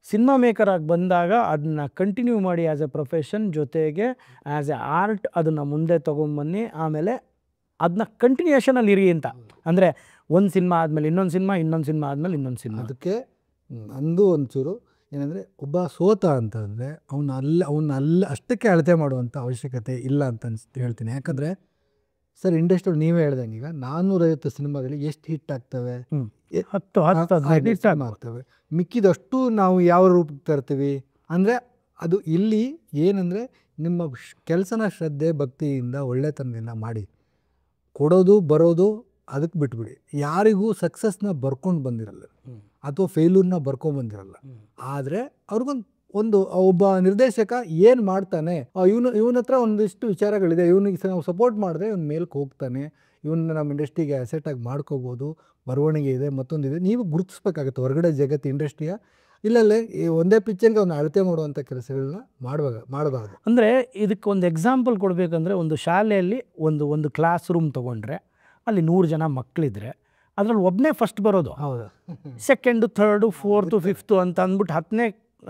ಸಿನಿಮಾ ಮೇಕರ್ ಆಗಿ ಬಂದಾಗ ಅದನ್ನ ಕಂಟಿನ್ಯೂ ಮಾಡಿ ಆ್ಯಸ್ ಎ ಪ್ರೊಫೆಷನ್, ಜೊತೆಗೆ ಆ್ಯಸ್ ಎ ಆರ್ಟ್ ಅದನ್ನು ಮುಂದೆ ತೊಗೊಂಬನ್ನಿ. ಆಮೇಲೆ ಅದನ್ನ ಕಂಟಿನ್ಯೂಷನಲ್ಲಿ ಇರಿ ಅಂತ. ಅಂದರೆ ಒಂದು ಸಿನಿಮಾ ಆದಮೇಲೆ ಇನ್ನೊಂದು ಸಿನಿಮಾ, ಇನ್ನೊಂದು ಸಿನಿಮಾ ಆದಮೇಲೆ ಇನ್ನೊಂದು ಸಿನಿಮಾ. ಅದಕ್ಕೆ ನಂದು ಒಂಚೂರು ಏನಂದರೆ, ಒಬ್ಬ ಸೋತ ಅಂತಂದರೆ ಅವನ್ನ ಅಷ್ಟಕ್ಕೆ ಅಳತೆ ಮಾಡುವಂಥ ಅವಶ್ಯಕತೆ ಇಲ್ಲ ಅಂತ ಹೇಳ್ತೀನಿ. ಯಾಕಂದರೆ ಸರ್, ಇಂಡಸ್ಟ್ರಿಯಲ್ಲಿ ನೀವೇ ಹೇಳ್ದಂಗೆ ಈಗ 450 ಸಿನಿಮಾದಲ್ಲಿ ಎಷ್ಟು ಹಿಟ್ ಆಗ್ತವೆ? 10 ಆಗ್ತವೆ. ಮಿಕ್ಕಿದಷ್ಟು ನಾವು ಯಾವ ರೂಪಕ್ಕೆ ತರ್ತೀವಿ ಅಂದರೆ, ಅದು ಇಲ್ಲಿ ಏನಂದರೆ ನಿಮ್ಮ ಕೆಲಸನ ಶ್ರದ್ಧೆ ಭಕ್ತಿಯಿಂದ ಒಳ್ಳೆತನದಿಂದ ಮಾಡಿ. ಕೊಡೋದು ಬರೋದು ಅದಕ್ಕೆ ಬಿಟ್ಬಿಡಿ. ಯಾರಿಗೂ ಸಕ್ಸಸ್ನ ಬರ್ಕೊಂಡು ಬಂದಿರಲ್ಲ ಅಥವಾ ಫೇಲ್ಯೂರ್ನ ಬರ್ಕೊಂಡು ಬಂದಿರಲ್ಲ. ಆದರೆ ಅವ್ರಿಗೊಂದು ಒಬ್ಬ ನಿರ್ದೇಶಕ ಏನು ಮಾಡ್ತಾನೆ, ಇವನ ಹತ್ರ ಒಂದಿಷ್ಟು ವಿಚಾರಗಳಿದೆ, ಇವನಿಗೆ ನಾವು ಸಪೋರ್ಟ್ ಮಾಡಿದ್ರೆ ಇವನ ಮೇಲಕ್ಕೆ ಹೋಗ್ತಾನೆ, ಇವನ್ನ ನಮ್ಮ ಇಂಡಸ್ಟ್ರಿಗೆ ಅಸೆಟಾಗಿ ಮಾಡ್ಕೋಬೋದು, ಬರವಣಿಗೆ ಇದೆ, ಮತ್ತೊಂದಿದೆ, ನೀವು ಗುರುತಿಸ್ಬೇಕಾಗುತ್ತೆ ಹೊರಗಡೆ ಜಗತ್ತು ಇಂಡಸ್ಟ್ರಿಯ. ಇಲ್ಲಲ್ಲೇ ಒಂದೇ ಪಿಕ್ಚರ್ಗೆ ಅವ್ನು ಅಳತೆ ಮಾಡುವಂಥ ಕೆಲಸಗಳನ್ನ ಮಾಡಬಾರ್ದು. ಅಂದರೆ ಇದಕ್ಕೆ ಒಂದು ಎಕ್ಸಾಂಪಲ್ ಕೊಡಬೇಕಂದ್ರೆ, ಒಂದು ಶಾಲೆಯಲ್ಲಿ ಒಂದು ಕ್ಲಾಸ್ ರೂಮ್ ತೊಗೊಂಡ್ರೆ ಅಲ್ಲಿ 100 ಜನ ಮಕ್ಕಳಿದ್ರೆ ಅದರಲ್ಲಿ ಒಬ್ಬನೇ ಫಸ್ಟ್ ಬರೋದು. ಹೌದು. ಸೆಕೆಂಡು, ಥರ್ಡು, 4th, 5th ಅಂತ ಅಂದ್ಬಿಟ್ಟು 10ನೇ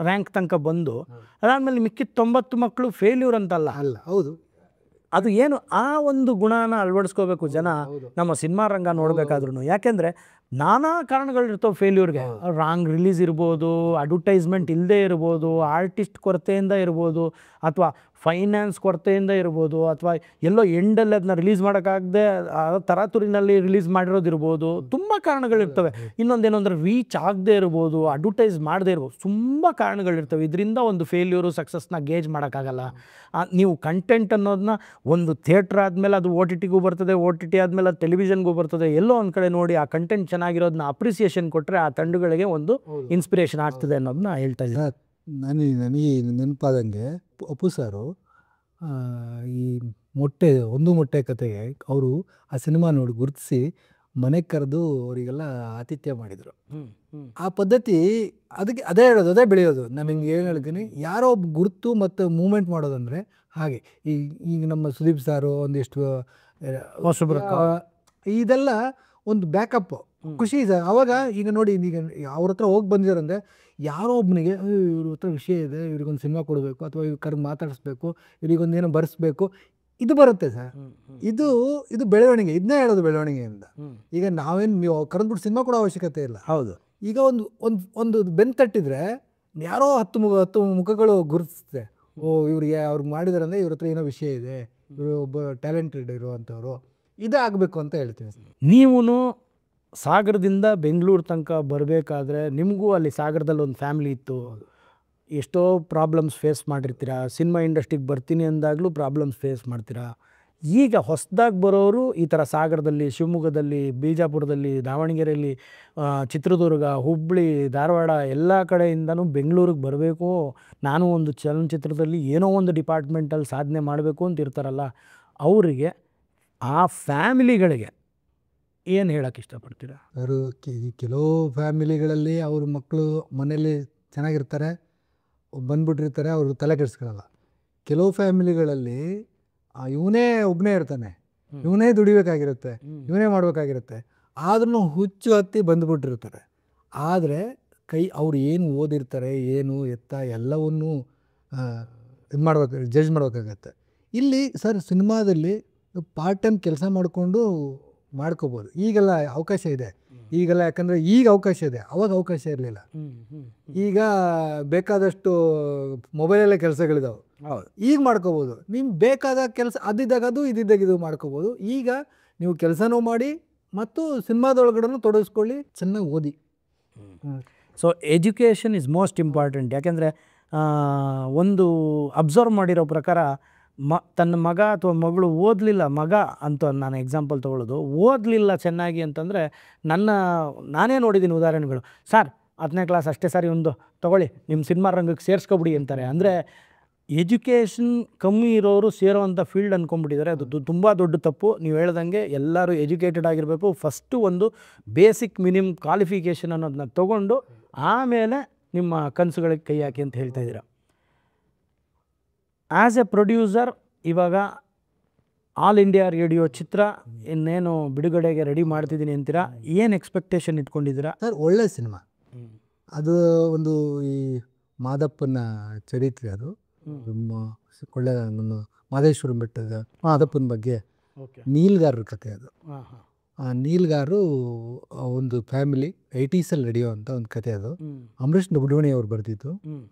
ರ್ಯಾಂಕ್ ತನಕ ಬಂದು ಅದಾದಮೇಲೆ ಮಿಕ್ಕಿದ 90 ಮಕ್ಕಳು ಫೇಲ್ಯೂರ್ ಅಂತಲ್ಲ. ಹೌದು. ಅದು ಏನು ಆ ಒಂದು ಗುಣನ ಅಳವಡಿಸ್ಕೋಬೇಕು ಜನ ನಮ್ಮ ಸಿನಿಮಾ ರಂಗ ನೋಡಬೇಕಾದ್ರೂ. ಯಾಕೆಂದರೆ ನಾನಾ ಕಾರಣಗಳಿರ್ತವೆ ಫೇಲ್ಯೂರ್ಗೆ. ರಾಂಗ್ ರಿಲೀಸ್ ಇರ್ಬೋದು, ಅಡ್ವರ್ಟೈಸ್ಮೆಂಟ್ ಇಲ್ಲದೆ ಇರ್ಬೋದು, ಆರ್ಟಿಸ್ಟ್ ಕೊರತೆಯಿಂದ ಇರ್ಬೋದು, ಅಥವಾ ಫೈನಾನ್ಸ್ ಕೊರತೆಯಿಂದ ಇರ್ಬೋದು, ಅಥವಾ ಎಲ್ಲೋ ಎಂಡಲ್ಲಿ ಅದನ್ನ ರಿಲೀಸ್ ಮಾಡೋಕ್ಕಾಗದೆ ತರಾತುರಿನಲ್ಲಿ ರಿಲೀಸ್ ಮಾಡಿರೋದಿರ್ಬೋದು. ತುಂಬ ಕಾರಣಗಳಿರ್ತವೆ. ಇನ್ನೊಂದೇನು ಅಂದರೆ ರೀಚ್ ಆಗದೆ ಇರ್ಬೋದು, ಅಡ್ವರ್ಟೈಸ್ ಮಾಡದೇ ಇರ್ಬೋದು, ತುಂಬ ಕಾರಣಗಳಿರ್ತವೆ. ಇದರಿಂದ ಒಂದು ಫೇಲ್ಯೂರು ಸಕ್ಸಸ್ನ ಗೇಜ್ ಮಾಡೋಕ್ಕಾಗಲ್ಲ. ನೀವು ಕಂಟೆಂಟ್ ಅನ್ನೋದನ್ನ ಒಂದು ಥಿಯೇಟ್ರ್ ಆದಮೇಲೆ ಅದು OTTಗೂ ಬರ್ತದೆ, OTT ಆದಮೇಲೆ ಅದು ಟೆಲಿವಿಷನ್ಗೂ ಬರ್ತದೆ. ಎಲ್ಲೋ ಒಂದು ಕಡೆ ನೋಡಿ ಆ ಕಂಟೆಂಟ್ ಚೆನ್ನಾಗಿರೋದನ್ನ ಅಪ್ರಿಸಿಯೇಷನ್ ಕೊಟ್ಟರೆ ಆ ತಂಡಗಳಿಗೆ ಒಂದು ಇನ್ಸ್ಪಿರೇಷನ್ ಆಗ್ತದೆ ಅನ್ನೋದನ್ನ ಹೇಳ್ತಾ ಇದ್ದೀನಿ. ನನಗೆ ನೆನಪಾದಂಗೆ ಅಪ್ಪು ಸಾರು ಈ ಒಂದು ಮೊಟ್ಟೆ ಕತೆಗೆ ಅವರು ಆ ಸಿನಿಮಾ ನೋಡಿ ಗುರುತಿಸಿ ಮನೆಗೆ ಕರೆದು ಅವರಿಗೆಲ್ಲ ಆತಿಥ್ಯ ಮಾಡಿದರು. ಆ ಪದ್ಧತಿ ಅದಕ್ಕೆ ಅದೇ ಹೇಳೋದು, ಅದೇ ಬೆಳೆಯೋದು. ನಾನು ಹಿಂಗೆ ಏನು ಹೇಳ್ತೀನಿ, ಯಾರೋ ಒಬ್ಬ ಗುರುತು ಮತ್ತು ಮೂಮೆಂಟ್ ಮಾಡೋದಂದರೆ ಹಾಗೆ. ಈಗ ನಮ್ಮ ಸುದೀಪ್ ಸಾರು ಒಂದಿಷ್ಟು ಇದೆಲ್ಲ ಒಂದು ಬ್ಯಾಕಪ್ ಖುಷಿ ಸರ್. ಅವಾಗ ಈಗ ನೋಡಿ, ಈಗ ಅವ್ರ ಹತ್ರ ಹೋಗಿ ಬಂದಿದ್ದಾರಂದರೆ ಯಾರೋ ಒಬ್ಬನಿಗೆ ಇವ್ರ ಹತ್ರ ವಿಷಯ ಇದೆ, ಇವ್ರಿಗೊಂದು ಸಿನಿಮಾ ಕೊಡಬೇಕು ಅಥವಾ ಇವ್ರ ಕರೆದು ಮಾತಾಡಿಸ್ಬೇಕು, ಇವ್ರಿಗೊಂದು ಏನೋ ಬರೆಸ್ಬೇಕು, ಇದು ಬರುತ್ತೆ ಸರ್. ಇದು ಬೆಳವಣಿಗೆ, ಇದನ್ನೇ ಹೇಳೋದು ಬೆಳವಣಿಗೆಯಿಂದ. ಈಗ ನಾವೇನು ಕರೆದ್ಬಿಟ್ಟು ಸಿನಿಮಾ ಕೊಡೋ ಅವಶ್ಯಕತೆ ಇಲ್ಲ. ಹೌದು. ಈಗ ಒಂದು ಬೆನ್ನು ತಟ್ಟಿದ್ರೆ ಯಾರೋ 10 ಮುಖಗಳು ಗುರುತಿಸುತ್ತೆ. ಇವ್ರಿಗೆ ಅವ್ರಿಗೆ ಮಾಡಿದಾರಂದರೆ ಇವ್ರ ಹತ್ರ ಏನೋ ವಿಷಯ ಇದೆ, ಇವರು ಒಬ್ಬ ಟ್ಯಾಲೆಂಟೆಡ್ ಇರುವಂಥವ್ರು, ಇದೇ ಆಗಬೇಕು ಅಂತ ಹೇಳ್ತೀನಿ. ನೀವು ಸಾಗರದಿಂದ ಬೆಂಗಳೂರು ತನಕ ಬರಬೇಕಾದ್ರೆ ನಿಮಗೂ ಅಲ್ಲಿ ಸಾಗರದಲ್ಲಿ ಒಂದು ಫ್ಯಾಮಿಲಿ ಇತ್ತು, ಎಷ್ಟೋ ಪ್ರಾಬ್ಲಮ್ಸ್ ಫೇಸ್ ಮಾಡಿರ್ತೀರಾ. ಸಿನಿಮಾ ಇಂಡಸ್ಟ್ರಿಗೆ ಬರ್ತೀನಿ ಅಂದಾಗಲೂ ಪ್ರಾಬ್ಲಮ್ಸ್ ಫೇಸ್ ಮಾಡ್ತೀರಾ. ಈಗ ಹೊಸದಾಗಿ ಬರೋರು ಈ ಥರ ಸಾಗರದಲ್ಲಿ, ಶಿವಮೊಗ್ಗದಲ್ಲಿ, ಬಿಜಾಪುರದಲ್ಲಿ, ದಾವಣಗೆರೆಯಲ್ಲಿ, ಚಿತ್ರದುರ್ಗ, ಹುಬ್ಬಳ್ಳಿ, ಧಾರವಾಡ ಎಲ್ಲ ಕಡೆಯಿಂದನೂ ಬೆಂಗಳೂರಿಗೆ ಬರಬೇಕು, ನಾನು ಒಂದು ಚಲನಚಿತ್ರದಲ್ಲಿ ಏನೋ ಒಂದು ಡಿಪಾರ್ಟ್ಮೆಂಟಲ್ಲಿ ಸಾಧನೆ ಮಾಡಬೇಕು ಅಂತ ಇರ್ತಾರಲ್ಲ, ಅವರಿಗೆ, ಆ ಫ್ಯಾಮಿಲಿಗಳಿಗೆ ಏನು ಹೇಳೋಕ್ಕೆ ಇಷ್ಟಪಡ್ತೀರಾ? ಅವರು ಕೆಲವು ಫ್ಯಾಮಿಲಿಗಳಲ್ಲಿ ಅವ್ರ ಮಕ್ಕಳು ಮನೇಲಿ ಚೆನ್ನಾಗಿರ್ತಾರೆ, ಬಂದ್ಬಿಟ್ಟಿರ್ತಾರೆ, ಅವರು ತಲೆ ಕೆಡಿಸ್ಕೊಳ್ಳಲ್ಲ. ಕೆಲವು ಫ್ಯಾಮಿಲಿಗಳಲ್ಲಿ ಇವನೇ ಒಬ್ಬನೇ ಇರ್ತಾನೆ, ಇವನೇ ದುಡಿಬೇಕಾಗಿರುತ್ತೆ, ಇವನೇ ಮಾಡಬೇಕಾಗಿರುತ್ತೆ, ಆದ್ರೂ ಹುಚ್ಚು ಹತ್ತಿ ಬಂದುಬಿಟ್ಟಿರ್ತಾರೆ. ಆದರೆ ಅವ್ರು ಏನು ಓದಿರ್ತಾರೆ, ಏನು ಎತ್ತ ಎಲ್ಲವನ್ನೂ ಇದು ಮಾಡ್ಬೇಕು, ಜಡ್ಜ್ ಮಾಡ್ಬೇಕಾಗತ್ತೆ. ಇಲ್ಲಿ ಸರ್ ಸಿನಿಮಾದಲ್ಲಿ ಪಾರ್ಟ್ ಟೈಮ್ ಕೆಲಸ ಮಾಡಿಕೊಂಡು ಮಾಡ್ಕೋಬೋದು. ಈಗೆಲ್ಲ ಅವಕಾಶ ಇದೆ, ಈಗೆಲ್ಲ ಯಾಕಂದರೆ ಈಗ ಅವಕಾಶ ಇದೆ, ಅವಾಗ ಅವಕಾಶ ಇರಲಿಲ್ಲ. ಈಗ ಬೇಕಾದಷ್ಟು ಮೊಬೈಲಲ್ಲೇ ಕೆಲಸಗಳಿದಾವೆ, ಈಗ ಮಾಡ್ಕೋಬೋದು. ನಿಮ್ಗೆ ಬೇಕಾದ ಕೆಲಸ ಅದಿದ್ದಾಗ ಅದು, ಇದಿದ್ದಾಗ ಇದು ಮಾಡ್ಕೋಬೋದು. ಈಗ ನೀವು ಕೆಲಸನೂ ಮಾಡಿ ಮತ್ತು ಸಿನಿಮಾದೊಳಗಡೆ ತೊಡಗಿಸ್ಕೊಳ್ಳಿ, ಚೆನ್ನಾಗಿ ಓದಿ. So education is most important. ಯಾಕೆಂದರೆ ಒಂದು ಅಬ್ಸರ್ವ್ ಮಾಡಿರೋ ಪ್ರಕಾರ ತನ್ನ ಮಗ ಅಥವಾ ಮಗಳು ಓದಲಿಲ್ಲ, ಮಗ ಅಂತ ನಾನು ಎಕ್ಸಾಂಪಲ್ ತೊಗೊಳ್ಳೋದು, ಓದಲಿಲ್ಲ ಚೆನ್ನಾಗಿ ಅಂತಂದರೆ ನಾನೇ ನೋಡಿದ್ದೀನಿ ಉದಾಹರಣೆಗಳು. ಸರ್ 10ನೇ ಕ್ಲಾಸ್ ಅಷ್ಟೇ ಸಾರಿ ಒಂದು ತೊಗೊಳ್ಳಿ, ನಿಮ್ಮ ಸಿನಿಮಾ ರಂಗಕ್ಕೆ ಸೇರಿಸ್ಕೊಬಿಡಿ ಅಂತಾರೆ. ಅಂದರೆ ಎಜುಕೇಷನ್ ಕಮ್ಮಿ ಇರೋರು ಸೇರೋವಂಥ ಫೀಲ್ಡ್ ಅಂದ್ಕೊಂಡ್ಬಿಟ್ಟಿದ್ದಾರೆ. ಅದು ತುಂಬ ದೊಡ್ಡ ತಪ್ಪು. ನೀವು ಹೇಳ್ದಂಗೆ ಎಲ್ಲರೂ ಎಜುಕೇಟೆಡ್ ಆಗಿರಬೇಕು. ಫಸ್ಟು ಒಂದು ಬೇಸಿಕ್ ಮಿನಿಮಮ್ ಕ್ವಾಲಿಫಿಕೇಷನ್ ಅನ್ನೋದನ್ನ ತೊಗೊಂಡು ಆಮೇಲೆ ನಿಮ್ಮ ಕನಸುಗಳಿಗೆ ಕೈ ಹಾಕಿ ಅಂತ ಹೇಳ್ತಾ ಇದ್ದೀರಾ. ಆ್ಯಸ್ ಎ ಪ್ರೊಡ್ಯೂಸರ್ ಇವಾಗ ಆಲ್ ಇಂಡಿಯಾ ರೇಡಿಯೋ ಚಿತ್ರ ಇನ್ನೇನು ಬಿಡುಗಡೆಗೆ ರೆಡಿ ಮಾಡ್ತಿದ್ದೀನಿ ಅಂತೀರಾ, ಏನು ಎಕ್ಸ್ಪೆಕ್ಟೇಷನ್ ಇಟ್ಕೊಂಡಿದ್ದೀರಾ? ಸರ್ ಒಳ್ಳೆ ಸಿನಿಮಾ ಅದು. ಒಂದು ಈ ಮಾದಪ್ಪನ ಚರಿತ್ರೆ, ಅದು ಒಳ್ಳೆ ಮಾದೇಶ್ವರ ಬೆಟ್ಟದ ಮಾದಪ್ಪನ ಬಗ್ಗೆ ನೀಲ್ಗಾರರ ಕಥೆ ಅದು. ಆ ನೀಲ್ಗಾರರು ಒಂದು ಫ್ಯಾಮಿಲಿ 80s ನಡೆಯುವಂಥ ಒಂದು ಕಥೆ ಅದು. ಅಂಬರೀಷ್ ನಬುಡವಣಿ ಅವ್ರು ಬರೆದಿದ್ದು,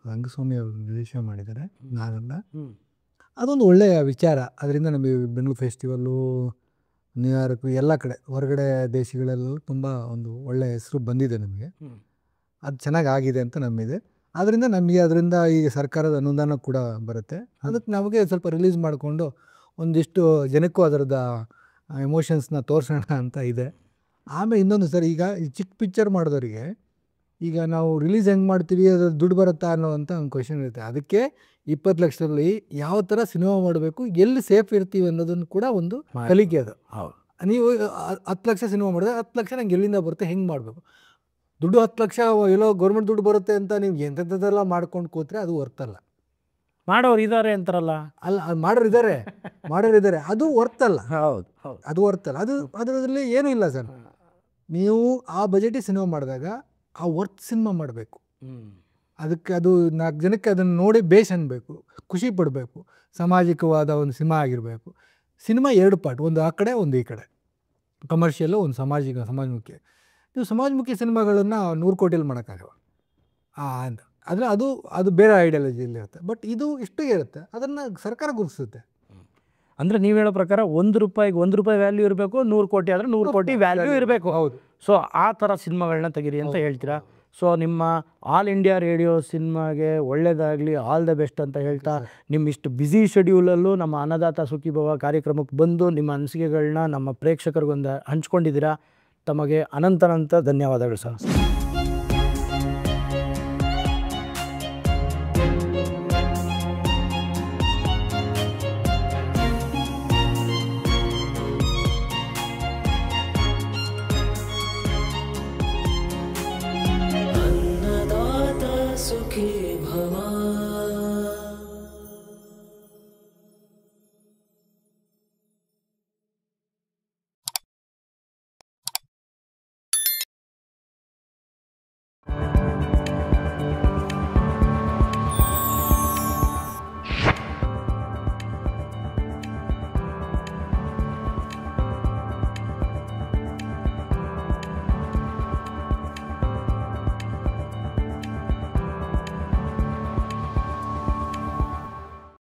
ರಂಗಸ್ವಾಮಿ ಅವರು ನಿರ್ದೇಶನ ಮಾಡಿದ್ದಾರೆ, ನಾನಲ್ಲ. ಅದೊಂದು ಒಳ್ಳೆಯ ವಿಚಾರ. ಅದರಿಂದ ನಮಗೆ ಬೆಂಗಳೂರು ಫೆಸ್ಟಿವಲ್ಲು, ನ್ಯೂಯಾರ್ಕು ಎಲ್ಲ ಕಡೆ ಹೊರಗಡೆ ದೇಶಗಳಲ್ಲೂ ತುಂಬ ಒಂದು ಒಳ್ಳೆಯ ಹೆಸರು ಬಂದಿದೆ ನಮಗೆ. ಅದು ಚೆನ್ನಾಗಿ ಆಗಿದೆ ಅಂತ ನಮ್ಮಿದೆ. ಆದ್ದರಿಂದ ನಮಗೆ ಅದರಿಂದ ಈಗ ಸರ್ಕಾರದ ಅನುದಾನ ಕೂಡ ಬರುತ್ತೆ. ಅದಕ್ಕೆ ನಮಗೆ ಸ್ವಲ್ಪ ರಿಲೀಸ್ ಮಾಡಿಕೊಂಡು ಒಂದಿಷ್ಟು ಜನಕ್ಕೂ ಅದರದ ಎಮೋಷನ್ಸ್ನ ತೋರಿಸೋಣ ಅಂತ ಇದೆ. ಆಮೇಲೆ ಇನ್ನೊಂದು ಸರ್, ಈಗ ಈ ಚಿಕ್ಕ ಪಿಕ್ಚರ್ ಮಾಡಿದವರಿಗೆ ಈಗ ನಾವು ರಿಲೀಸ್ ಹೆಂಗೆ ಮಾಡ್ತೀವಿ, ಅದು ದುಡ್ಡು ಬರುತ್ತಾ ಅನ್ನೋವಂಥ ಒಂದು ಕ್ವೆಶನ್ ಇರುತ್ತೆ. ಅದಕ್ಕೆ 20 ಲಕ್ಷದಲ್ಲಿ ಯಾವ ಥರ ಸಿನಿಮಾ ಮಾಡಬೇಕು, ಎಲ್ಲಿ ಸೇಫ್ ಇರ್ತೀವಿ ಅನ್ನೋದನ್ನು ಕೂಡ ಒಂದು ಕಲಿಕೆ ಅದು. ನೀವು 10 ಲಕ್ಷ ಸಿನಿಮಾ ಮಾಡಿದ್ರೆ 10 ಲಕ್ಷ ನಂಗೆ ಎಲ್ಲಿಂದ ಬರುತ್ತೆ, ಹೆಂಗೆ ಮಾಡಬೇಕು, ದುಡ್ಡು 10 ಲಕ್ಷ ಎಲ್ಲೋ ಗೌರ್ಮೆಂಟ್ ದುಡ್ಡು ಬರುತ್ತೆ ಅಂತ ನೀವು ಎಂಥದ್ದೆಲ್ಲ ಮಾಡ್ಕೊಂಡು ಕೂತ್ರೆ ಅದು ವರ್ತಲ್ಲ. ಮಾಡೋರು ಇದ್ದಾರೆ ಅಂತಾರಲ್ಲ, ಅಲ್ಲ ಮಾಡೋರು ಇದ್ದಾರೆ, ಅದು ವರ್ತಲ್ಲ. ಹೌದು, ಅದು ವರ್ತಲ್ಲ. ಅದರಲ್ಲಿ ಏನೂ ಇಲ್ಲ ಸರ್. ನೀವು ಆ ಬಜೆಟಿಗೆ ಸಿನಿಮಾ ಮಾಡಿದಾಗ ಆ ವರ್ತ್ ಸಿನಿಮಾ ಮಾಡಬೇಕು. ಅದಕ್ಕೆ ಅದು 4 ಜನಕ್ಕೆ ಅದನ್ನು ನೋಡಿ ಬೇಷ್ ಅನ್ಬೇಕು, ಖುಷಿ ಪಡಬೇಕು, ಸಾಮಾಜಿಕವಾದ ಒಂದು ಸಿನಿಮಾ ಆಗಿರಬೇಕು. ಸಿನಿಮಾ 2 ಪಾರ್ಟ್, ಒಂದು ಆ ಕಡೆ ಒಂದು ಈ ಕಡೆ, ಕಮರ್ಷಿಯಲ್ಲು ಒಂದು ಸಮಾಜಮುಖಿ. ನೀವು ಸಮಾಜಮುಖಿ ಸಿನಿಮಾಗಳನ್ನು 100 ಕೋಟಿಯಲ್ಲಿ ಮಾಡೋಕ್ಕಾಗಲ್ಲ ಅಂತ. ಆದರೆ ಅದು ಬೇರೆ ಐಡಿಯಾಲಜಿಯಲ್ಲಿ ಇರುತ್ತೆ. ಬಟ್ ಇದು ಇಷ್ಟು ಇರುತ್ತೆ, ಅದನ್ನು ಸರ್ಕಾರ ಗುರುತಿಸುತ್ತೆ. ಅಂದರೆ ನೀವು ಹೇಳೋ ಪ್ರಕಾರ $1 ವ್ಯಾಲ್ಯೂ ಇರಬೇಕು, 100 ಕೋಟಿ ಆದರೆ 100 ಕೋಟಿ ವ್ಯಾಲ್ಯೂ ಇರಬೇಕು. ಹೌದು. ಸೊ ಆ ಥರ ಸಿನಿಮಾಗಳನ್ನ ತೆಗೀರಿ ಅಂತ ಹೇಳ್ತೀರಾ. ಸೊ ನಿಮ್ಮ ಆಲ್ ಇಂಡಿಯಾ ರೇಡಿಯೋ ಸಿನಿಮಾಗೆ ಒಳ್ಳೆಯದಾಗಲಿ, ಆಲ್ ದ ಬೆಸ್ಟ್ ಅಂತ ಹೇಳ್ತಾ, ನಿಮ್ಮ ಇಷ್ಟು ಬ್ಯುಸಿ ಶೆಡ್ಯೂಲಲ್ಲೂ ನಮ್ಮ ಅನ್ನದಾತ ಸುಖೀಭವ ಕಾರ್ಯಕ್ರಮಕ್ಕೆ ಬಂದು ನಿಮ್ಮ ಅನಿಸಿಕೆಗಳನ್ನ ನಮ್ಮ ಪ್ರೇಕ್ಷಕರಿಗೊಂದು ಹಂಚ್ಕೊಂಡಿದ್ದೀರಾ. ತಮಗೆ ಅನಂತ ಧನ್ಯವಾದಗಳು ಸರ್. अन्नदाता सुखी भव।